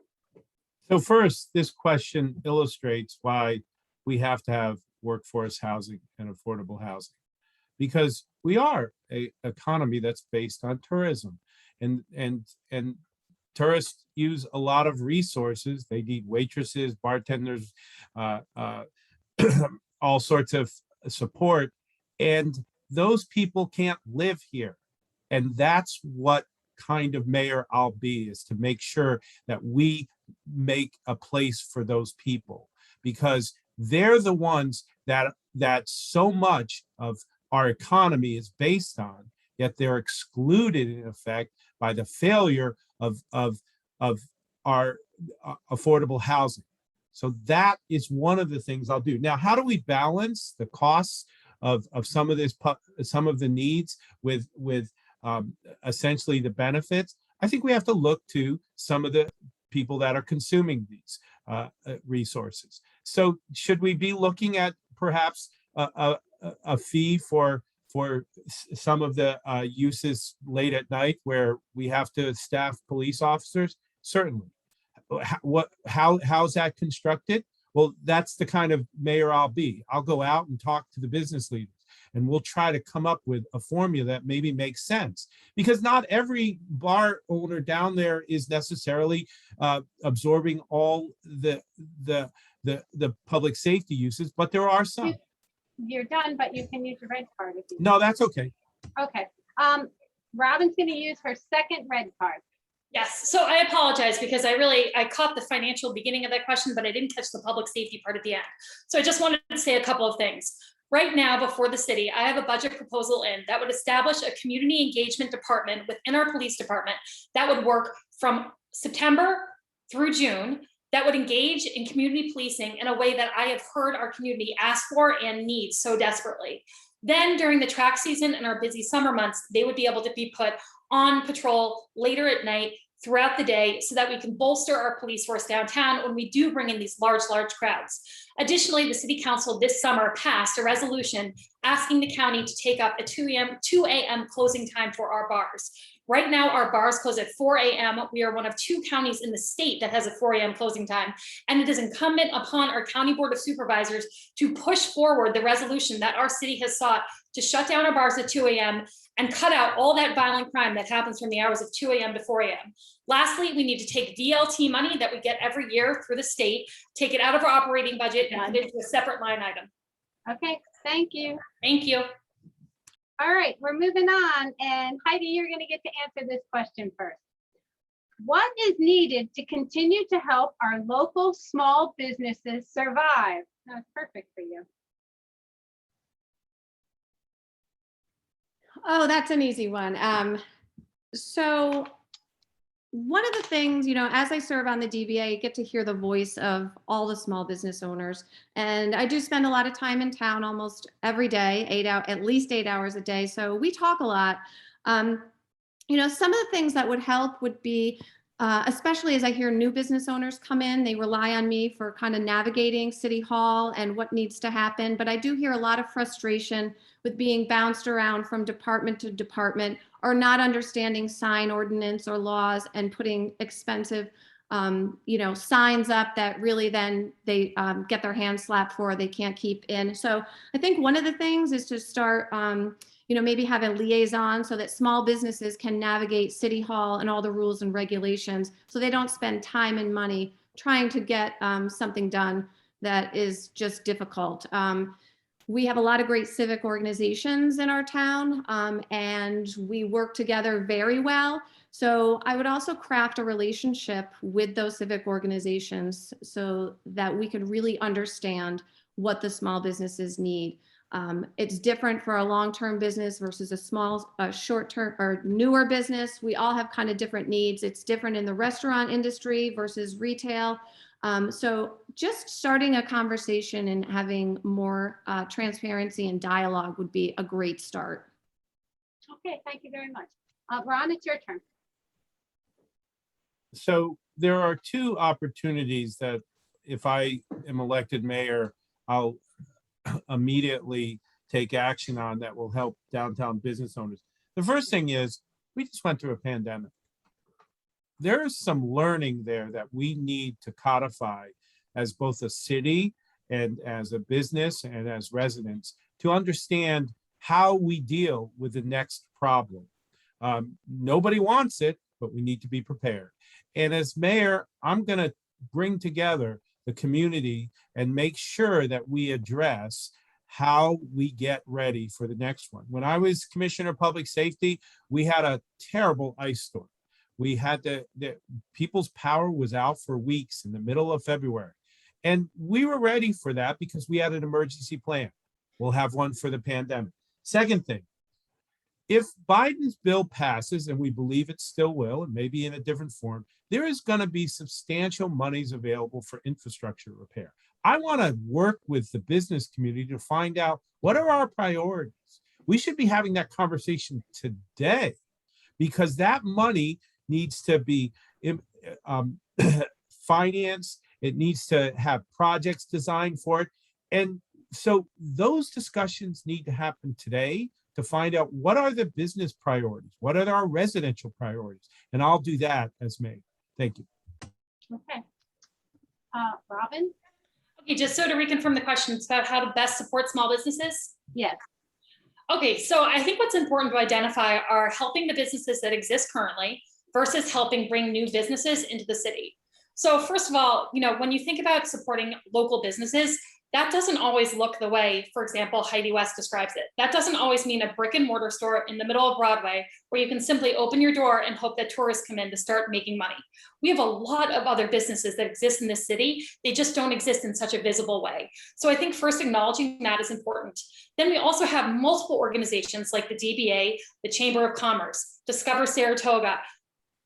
So first, this question illustrates why we have to have workforce housing and affordable housing, because we are an economy that's based on tourism, and tourists use a lot of resources. They need waitresses, bartenders, all sorts of support, and those people can't live here. And that's what kind of mayor I'll be, is to make sure that we make a place for those people, because they're the ones that so much of our economy is based on, yet they're excluded in effect by the failure of our affordable housing. So that is one of the things I'll do. Now, how do we balance the costs of some of the needs with essentially the benefits? I think we have to look to some of the people that are consuming these resources. So should we be looking at perhaps a fee for some of the uses late at night where we have to staff police officers? Certainly. How's that constructed? Well, that's the kind of mayor I'll be. I'll go out and talk to the business leaders, and we'll try to come up with a formula that maybe makes sense, because not every bar owner down there is necessarily absorbing all the public safety uses, but there are some. You're done, but you can use your red card if you No, that's okay. Okay. Robin's going to use her second red card. Yes, so I apologize because I caught the financial beginning of that question, but I didn't catch the public safety part at the end. So I just wanted to say a couple of things. Right now, before the city, I have a budget proposal in that would establish a community engagement department within our police department that would work from September through June, that would engage in community policing in a way that I have heard our community ask for and need so desperately. Then during the track season and our busy summer months, they would be able to be put on patrol later at night throughout the day so that we can bolster our police force downtown when we do bring in these large crowds. Additionally, the city council this summer passed a resolution asking the county to take up a 2 a.m. closing time for our bars. Right now, our bars close at 4 a.m. We are one of 2 counties in the state that has a 4 a.m. closing time. And it is incumbent upon our county board of supervisors to push forward the resolution that our city has sought to shut down our bars at 2 a.m. and cut out all that violent crime that happens from the hours of 2 a.m. to 4 a.m. Lastly, we need to take VLT money that we get every year through the state, take it out of our operating budget and put it into a separate line item. Okay, thank you. Thank you. All right, we're moving on. And Heidi, you're going to get to answer this question first. What is needed to continue to help our local small businesses survive? That's perfect for you. Oh, that's an easy one. So one of the things, as I serve on the DBA, I get to hear the voice of all the small business owners. And I do spend a lot of time in town almost every day, at least 8 hours a day. So we talk a lot. Some of the things that would help would be, especially as I hear new business owners come in, they rely on me for kind of navigating City Hall and what needs to happen. But I do hear a lot of frustration with being bounced around from department to department, or not understanding sign ordinance or laws and putting expensive, signs up that really then they get their hands slapped for, they can't keep in. So I think one of the things is to start, maybe have a liaison so that small businesses can navigate City Hall and all the rules and regulations, so they don't spend time and money trying to get something done that is just difficult. We have a lot of great civic organizations in our town, and we work together very well. So I would also craft a relationship with those civic organizations so that we could really understand what the small businesses need. It's different for a long-term business versus a small, short-term or newer business. We all have kind of different needs. It's different in the restaurant industry versus retail. So just starting a conversation and having more transparency and dialogue would be a great start. Okay, thank you very much. Ron, it's your turn. So there are two opportunities that if I am elected mayor, I'll immediately take action on that will help downtown business owners. The first thing is we just went through a pandemic. There is some learning there that we need to codify as both a city and as a business and as residents to understand how we deal with the next problem. Nobody wants it, but we need to be prepared. And as mayor, I'm going to bring together the community and make sure that we address how we get ready for the next one. When I was Commissioner of Public Safety, we had a terrible ice storm. We had people's power was out for weeks in the middle of February. And we were ready for that because we had an emergency plan. We'll have one for the pandemic. Second thing, if Biden's bill passes, and we believe it still will, and maybe in a different form, there is going to be substantial monies available for infrastructure repair. I want to work with the business community to find out what are our priorities. We should be having that conversation today because that money needs to be financed. It needs to have projects designed for it. And so those discussions need to happen today to find out what are the business priorities, what are our residential priorities, and I'll do that as mayor. Thank you. Okay. Robin? Okay, just so to reconfirm the question, it's about how to best support small businesses? Yes. Okay, so I think what's important to identify are helping the businesses that exist currently versus helping bring new businesses into the city. So first of all, when you think about supporting local businesses, that doesn't always look the way, for example, Heidi West describes it. That doesn't always mean a brick and mortar store in the middle of Broadway where you can simply open your door and hope that tourists come in to start making money. We have a lot of other businesses that exist in this city. They just don't exist in such a visible way. So I think first acknowledging that is important. Then we also have multiple organizations like the DBA, the Chamber of Commerce, Discover Saratoga.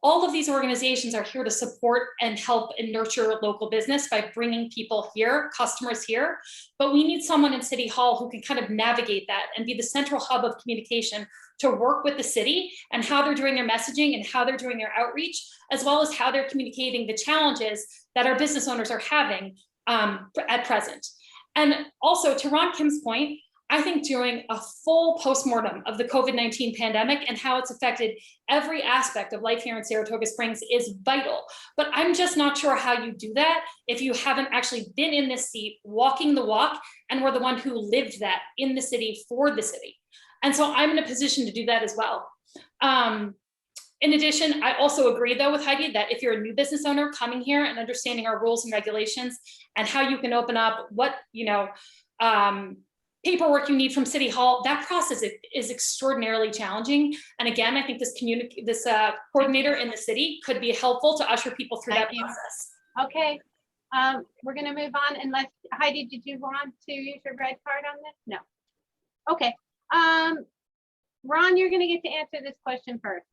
All of these organizations are here to support and help and nurture local business by bringing people here, customers here. But we need someone in City Hall who can kind of navigate that and be the central hub of communication to work with the city and how they're doing their messaging and how they're doing their outreach, as well as how they're communicating the challenges that our business owners are having at present. And also to Ron Kim's point, I think doing a full postmortem of the COVID-19 pandemic and how it's affected every aspect of life here in Saratoga Springs is vital. But I'm just not sure how you do that if you haven't actually been in this seat, walking the walk, and were the one who lived that in the city for the city. And so I'm in a position to do that as well. In addition, I also agree though with Heidi that if you're a new business owner coming here and understanding our rules and regulations and how you can open up what, paperwork you need from City Hall, that process is extraordinarily challenging. And again, I think this coordinator in the city could be helpful to usher people through that process. Okay, we're gonna move on unless, Heidi, did you want to use your red card on this? No. Okay, Ron, you're gonna get to answer this question first.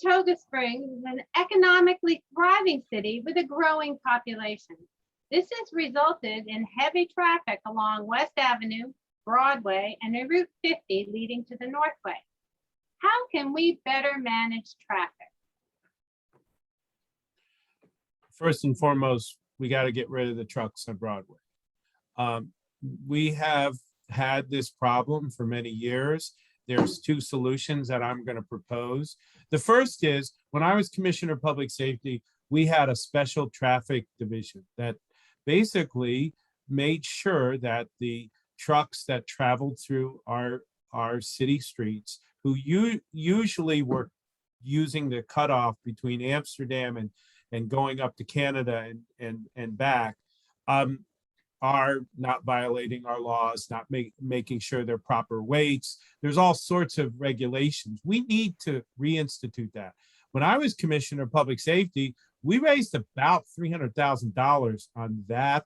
Saratoga Springs is an economically thriving city with a growing population. This has resulted in heavy traffic along West Avenue, Broadway, and a Route 50 leading to the Northway. How can we better manage traffic? First and foremost, we got to get rid of the trucks on Broadway. We have had this problem for many years. There's two solutions that I'm going to propose. The first is, when I was Commissioner of Public Safety, we had a special traffic division that basically made sure that the trucks that traveled through our city streets, who usually were using the cutoff between Amsterdam and going up to Canada and back, are not violating our laws, not making sure they're proper weights. There's all sorts of regulations. We need to reinstitute that. When I was Commissioner of Public Safety, we raised about $300,000 on that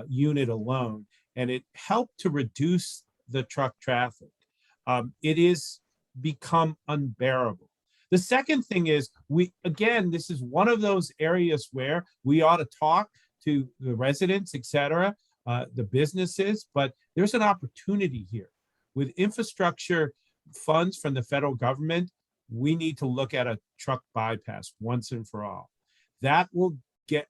unit alone. and it helped to reduce the truck traffic. It is become unbearable. The second thing is, this is one of those areas where we ought to talk to the residents, et cetera, the businesses, but there's an opportunity here. With infrastructure funds from the federal government, we need to look at a truck bypass once and for all. That will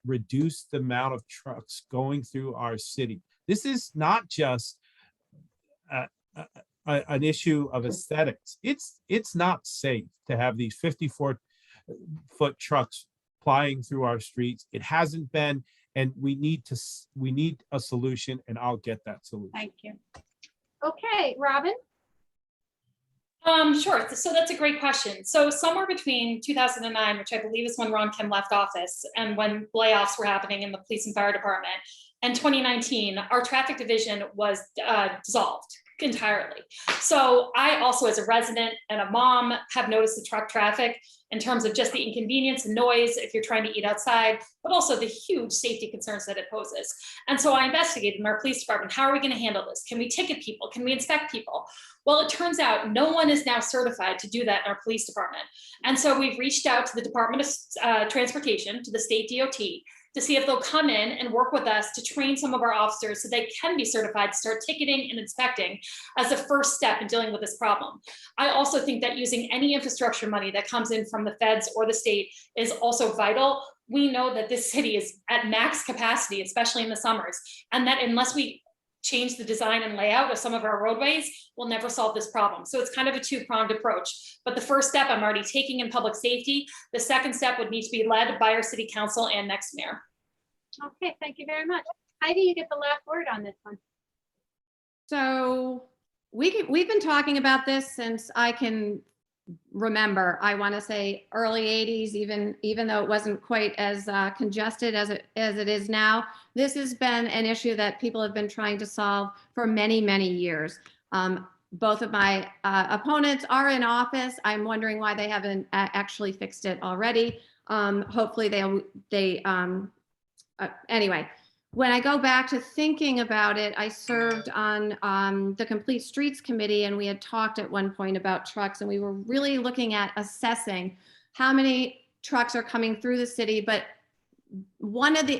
reduce the amount of trucks going through our city. This is not just an issue of aesthetics. It's not safe to have these 54-foot trucks plying through our streets. It hasn't been, and we need a solution, and I'll get that solution. Thank you. Okay, Robin? Sure. So that's a great question. So somewhere between 2009, which I believe is when Ron Kim left office, and when layoffs were happening in the police and fire department, and 2019, our traffic division was dissolved entirely. So I also, as a resident and a mom, have noticed the truck traffic in terms of just the inconvenience and noise if you're trying to eat outside, but also the huge safety concerns that it poses. And so I investigated in our police department, how are we going to handle this? Can we ticket people? Can we inspect people? Well, it turns out no one is now certified to do that in our police department. And so we've reached out to the Department of Transportation, to the state DOT, to see if they'll come in and work with us to train some of our officers so they can be certified to start ticketing and inspecting as a first step in dealing with this problem. I also think that using any infrastructure money that comes in from the feds or the state is also vital. We know that this city is at max capacity, especially in the summers, and that unless we change the design and layout of some of our roadways, we'll never solve this problem. So it's kind of a two-pronged approach. But the first step I'm already taking in public safety. The second step would need to be led by our city council and next mayor. Okay, thank you very much. Heidi, you get the last word on this one. So we've been talking about this since I can remember. I want to say early 80s, even though it wasn't quite as congested as it is now. This has been an issue that people have been trying to solve for many, many years. Both of my opponents are in office. I'm wondering why they haven't actually fixed it already. Hopefully anyway, when I go back to thinking about it, I served on the Complete Streets Committee, and we had talked at one point about trucks, and we were really looking at assessing how many trucks are coming through the city. But one of the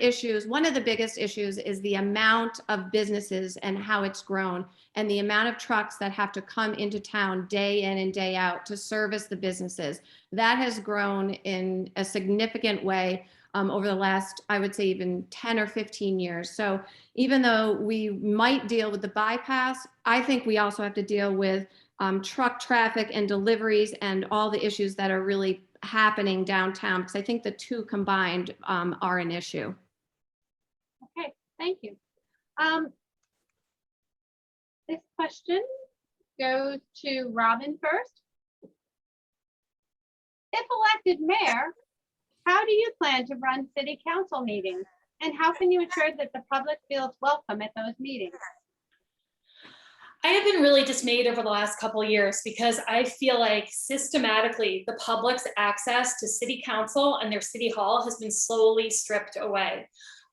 biggest issues is the amount of businesses and how it's grown, and the amount of trucks that have to come into town day in and day out to service the businesses. That has grown in a significant way over the last, I would say, even 10 or 15 years. So even though we might deal with the bypass, I think we also have to deal with truck traffic and deliveries and all the issues that are really happening downtown, because I think the two combined are an issue. Okay, thank you. This question goes to Robin first. If elected mayor, how do you plan to run city council meetings? And how can you ensure that the public feels welcome at those meetings? I have been really dismayed over the last couple of years because I feel like systematically the public's access to city council and their city hall has been slowly stripped away.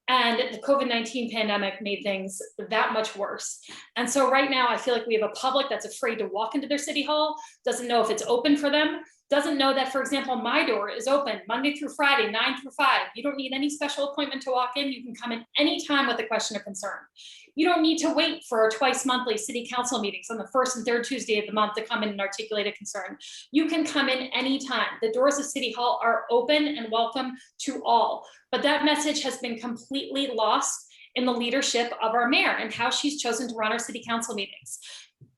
And the COVID-19 pandemic made things that much worse. And so right now I feel like we have a public that's afraid to walk into their city hall, doesn't know if it's open for them, doesn't know that, for example, my door is open Monday through Friday, 9 through 5. You don't need any special appointment to walk in. You can come in anytime with a question or concern. You don't need to wait for our twice monthly city council meetings on the first and third Tuesday of the month to come in and articulate a concern. You can come in anytime. The doors of City Hall are open and welcome to all. But that message has been completely lost in the leadership of our mayor and how she's chosen to run our city council meetings.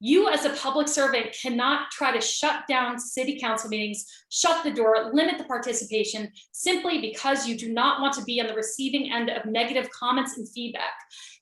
You as a public servant cannot try to shut down city council meetings, shut the door, limit the participation simply because you do not want to be on the receiving end of negative comments and feedback.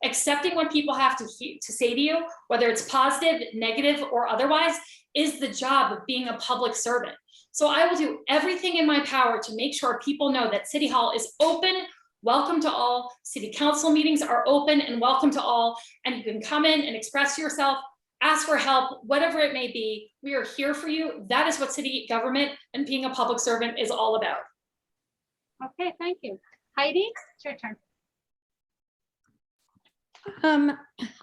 Accepting what people have to say to you, whether it's positive, negative, or otherwise, is the job of being a public servant. So I will do everything in my power to make sure people know that City Hall is open, welcome to all. City council meetings are open and welcome to all, and you can come in and express yourself, ask for help, whatever it may be. We are here for you. That is what city government and being a public servant is all about. Okay, thank you. Heidi, it's your turn. I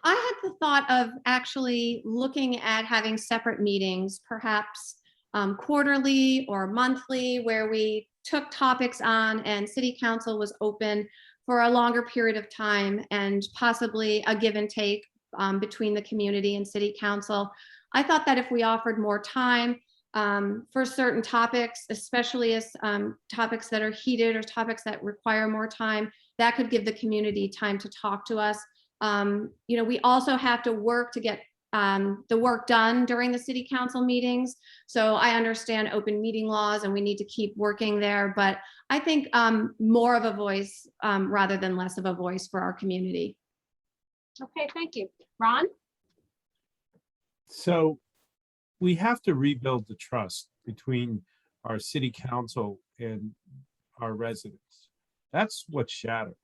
had the thought of actually looking at having separate meetings, perhaps quarterly or monthly, where we took topics on and city council was open for a longer period of time and possibly a give and take between the community and city council. I thought that if we offered more time for certain topics, especially as topics that are heated or topics that require more time, that could give the community time to talk to us. We also have to work to get the work done during the city council meetings. So I understand open meeting laws and we need to keep working there, but I think more of a voice rather than less of a voice for our community. Okay, thank you. Ron? So we have to rebuild the trust between our city council and our residents. That's what's shattered.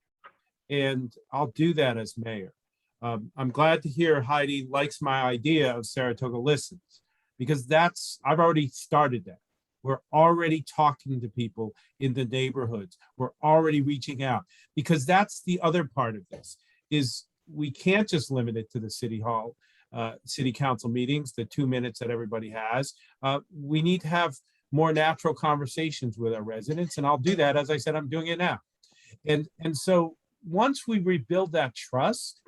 And I'll do that as mayor. I'm glad to hear Heidi likes my idea of Saratoga Listens, because I've already started that. We're already talking to people in the neighborhoods. We're already reaching out, because that's the other part of this, is we can't just limit it to the city hall, city council meetings, the 2 minutes that everybody has. We need to have more natural conversations with our residents, and I'll do that. As I said, I'm doing it now. And so once we rebuild that trust,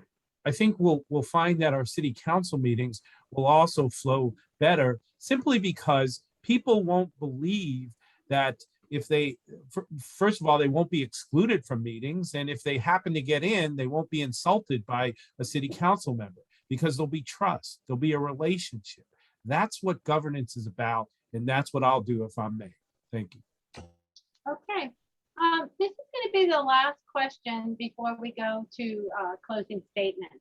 I think we'll find that our city council meetings will also flow better, simply because people won't believe that if they, first of all, they won't be excluded from meetings. And if they happen to get in, they won't be insulted by a city council member, because there'll be trust, there'll be a relationship. That's what governance is about. And that's what I'll do if I'm mayor. Thank you. Okay. This is going to be the last question before we go to closing statement.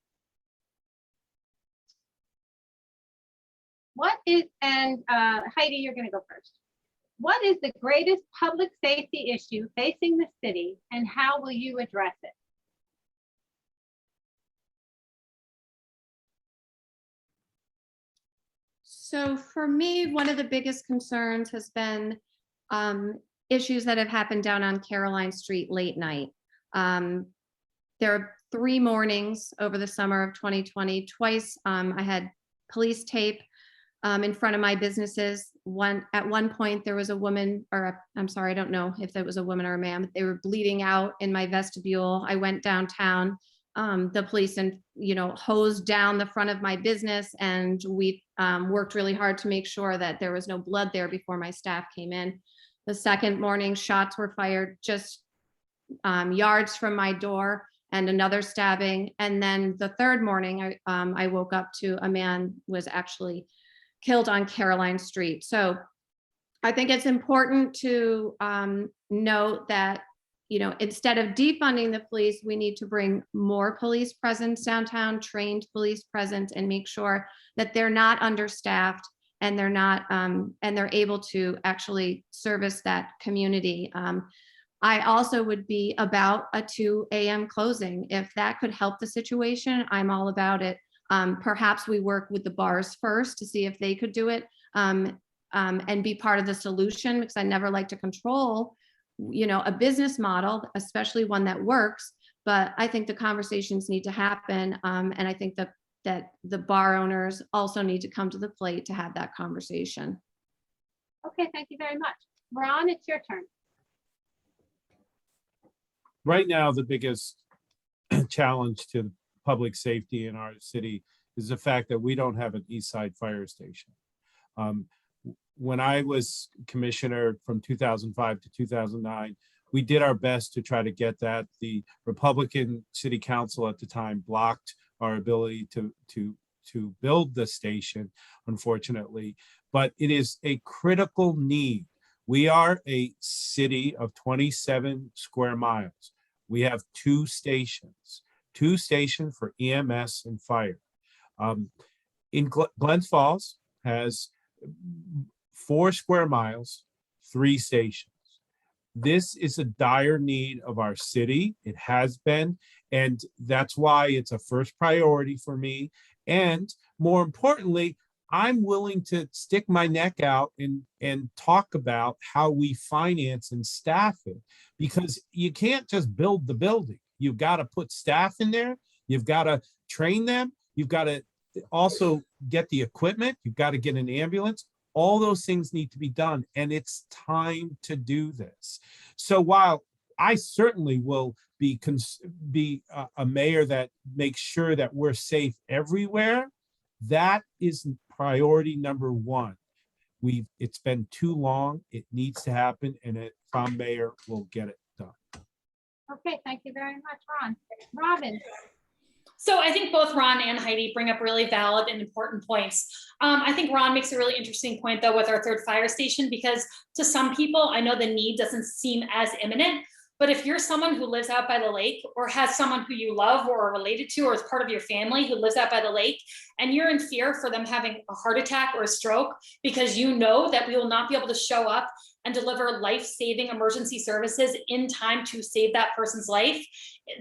Heidi, you're going to go first. What is the greatest public safety issue facing the city, and how will you address it? So for me, one of the biggest concerns has been issues that have happened down on Caroline Street late night. There are 3 mornings over the summer of 2020. Twice I had police tape in front of my businesses. At one point there was a woman, I'm sorry, I don't know if it was a woman or a man, but they were bleeding out in my vestibule. I went downtown. The police hosed down the front of my business, and we worked really hard to make sure that there was no blood there before my staff came in. The second morning, shots were fired just yards from my door, and another stabbing. And then the third morning, I woke up to a man was actually killed on Caroline Street. So I think it's important to note that, instead of defunding the police, we need to bring more police presence downtown, trained police presence, and make sure that they're not understaffed and they're not, and they're able to actually service that community. I also would be about a 2 a.m. closing. If that could help the situation, I'm all about it. Perhaps we work with the bars first to see if they could do it and be part of the solution, because I never like to control, a business model, especially one that works. But I think the conversations need to happen. And I think that the bar owners also need to come to the plate to have that conversation. Okay, thank you very much. Ron, it's your turn. Right now, the biggest challenge to public safety in our city is the fact that we don't have an East Side fire station. When I was commissioner from 2005 to 2009, we did our best to try to get that. The Republican city council at the time blocked our ability to build the station, unfortunately, but it is a critical need. We are a city of 27 square miles. We have 2 stations for EMS and fire. Glens Falls has 4 square miles, 3 stations. This is a dire need of our city. It has been, and that's why it's a first priority for me. And more importantly, I'm willing to stick my neck out and talk about how we finance and staff it, because you can't just build the building. You've got to put staff in there. You've got to train them. You've got to also get the equipment. You've got to get an ambulance. All those things need to be done, and it's time to do this. So while I certainly will be a mayor that makes sure that we're safe everywhere, that is priority number one. It's been too long. It needs to happen, and if I'm mayor, we'll get it done. Okay, thank you very much, Ron. Robin. So I think both Ron and Heidi bring up really valid and important points. I think Ron makes a really interesting point though with our third fire station, because to some people, I know the need doesn't seem as imminent, but if you're someone who lives out by the lake or has someone who you love or are related to or is part of your family who lives out by the lake, and you're in fear for them having a heart attack or a stroke because you know that we will not be able to show up and deliver life-saving emergency services in time to save that person's life,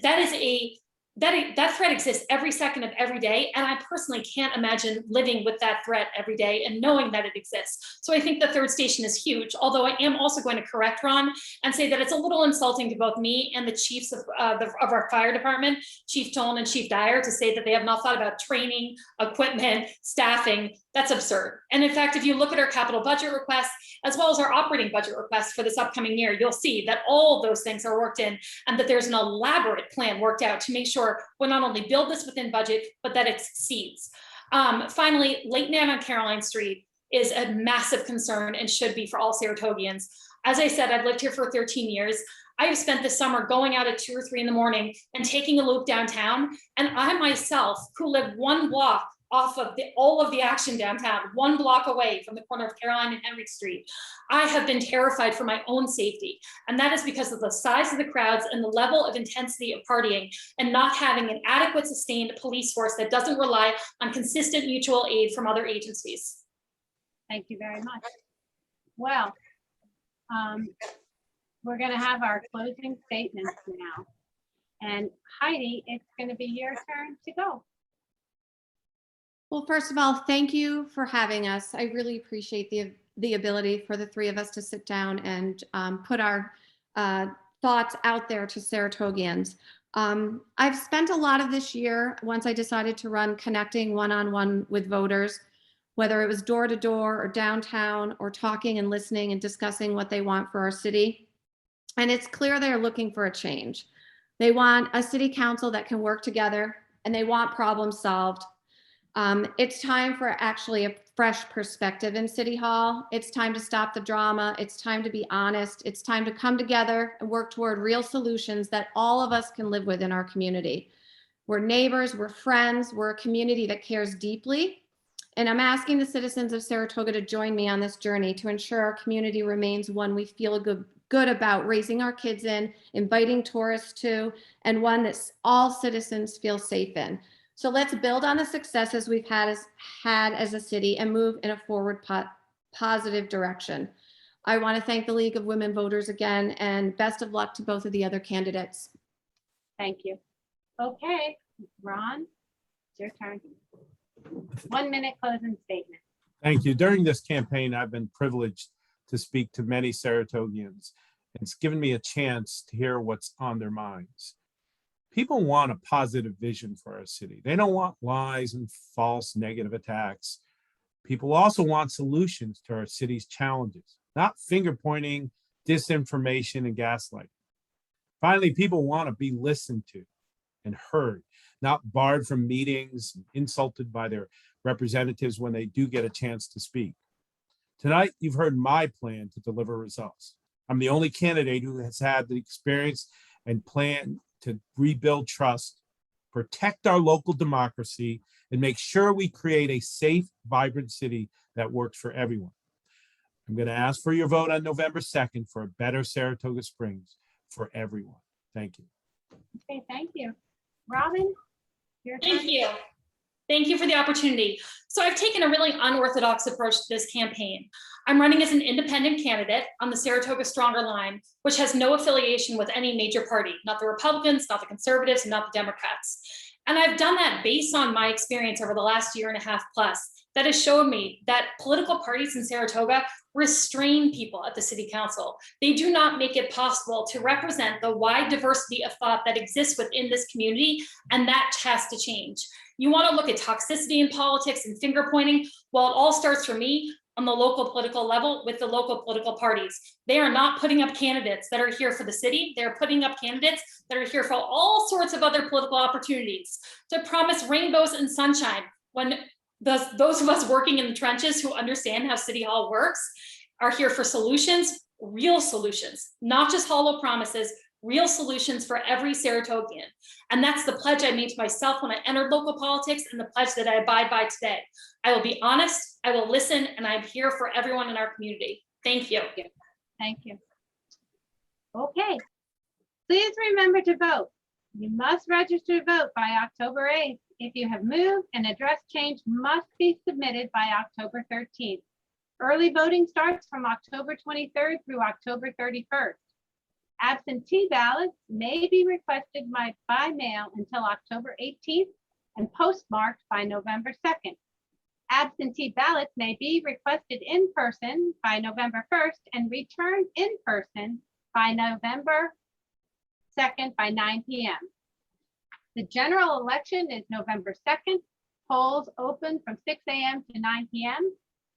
that threat exists every second of every day. And I personally can't imagine living with that threat every day and knowing that it exists. So I think the third station is huge, although I am also going to correct Ron and say that it's a little insulting to both me and the chiefs of our fire department, Chief Tolan and Chief Dyer, to say that they have not thought about training, equipment, staffing. That's absurd. And in fact, if you look at our capital budget requests, as well as our operating budget requests for this upcoming year, you'll see that all of those things are worked in and that there's an elaborate plan worked out to make sure we'll not only build this within budget, but that it succeeds. Finally, late night on Caroline Street is a massive concern and should be for all Saratogians. As I said, I've lived here for 13 years. I have spent the summer going out at 2 or 3 in the morning and taking a loop downtown. And I myself, who live 1 block off of all of the action downtown, 1 block away from the corner of Caroline and Henry Street, I have been terrified for my own safety. And that is because of the size of the crowds and the level of intensity of partying and not having an adequate sustained police force that doesn't rely on consistent mutual aid from other agencies. Thank you very much. Well, we're going to have our closing statements now. And Heidi, it's going to be your turn to go. Well, first of all, thank you for having us. I really appreciate the ability for the 3 of us to sit down and put our thoughts out there to Saratogians. I've spent a lot of this year, once I decided to run, connecting one-on-one with voters, whether it was door to door or downtown, or talking and listening and discussing what they want for our city. And it's clear they're looking for a change. They want a city council that can work together, and they want problems solved. It's time for actually a fresh perspective in City Hall. It's time to stop the drama. It's time to be honest. It's time to come together and work toward real solutions that all of us can live with in our community. We're neighbors, we're friends, we're a community that cares deeply. And I'm asking the citizens of Saratoga to join me on this journey to ensure our community remains one we feel good about raising our kids in, inviting tourists to, and one that all citizens feel safe in. So let's build on the successes we've had as a city and move in a forward positive direction. I want to thank the League of Women Voters again, and best of luck to both of the other candidates. Thank you. Okay, Ron, it's your turn. 1 minute closing statement. Thank you. During this campaign, I've been privileged to speak to many Saratogians. It's given me a chance to hear what's on their minds. People want a positive vision for our city. They don't want lies and false negative attacks. People also want solutions to our city's challenges, not finger pointing, disinformation, and gaslighting. Finally, people want to be listened to and heard, not barred from meetings, insulted by their representatives when they do get a chance to speak. Tonight, you've heard my plan to deliver results. I'm the only candidate who has had the experience and plan to rebuild trust, protect our local democracy, and make sure we create a safe, vibrant city that works for everyone. I'm going to ask for your vote on November 2nd for a better Saratoga Springs for everyone. Thank you. Okay, thank you. Robin, your turn. Thank you. Thank you for the opportunity. So I've taken a really unorthodox approach to this campaign. I'm running as an independent candidate on the Saratoga Stronger line, which has no affiliation with any major party, not the Republicans, not the Conservatives, and not the Democrats. And I've done that based on my experience over the last 1.5 years plus, that has shown me that political parties in Saratoga restrain people at the city council. They do not make it possible to represent the wide diversity of thought that exists within this community, and that has to change. You want to look at toxicity in politics and finger pointing? Well, it all starts for me on the local political level with the local political parties. They are not putting up candidates that are here for the city. They're putting up candidates that are here for all sorts of other political opportunities, to promise rainbows and sunshine when those of us working in the trenches who understand how City Hall works are here for solutions, real solutions, not just hollow promises, real solutions for every Saratogian. And that's the pledge I made to myself when I entered local politics, and the pledge that I abide by today. I will be honest, I will listen, and I'm here for everyone in our community. Thank you. Thank you. Okay. Please remember to vote. You must register to vote by October 8th. If you have moved, an address change must be submitted by October 13th. Early voting starts from October 23rd through October 31st. Absentee ballots may be requested by mail until October 18th and postmarked by November 2nd. Absentee ballots may be requested in person by November 1st and returned in person by November 2nd by 9 p.m. The general election is November 2nd. Polls open from 6 a.m. to 9 p.m.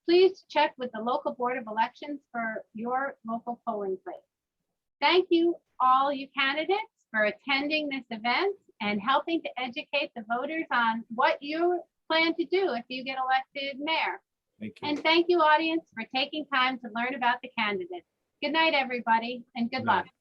Please check with the local Board of Elections for your local polling place. Thank you, all you candidates, for attending this event and helping to educate the voters on what you plan to do if you get elected mayor. Thank you. And thank you, audience, for taking time to learn about the candidates. Good night, everybody, and good Good luck. night.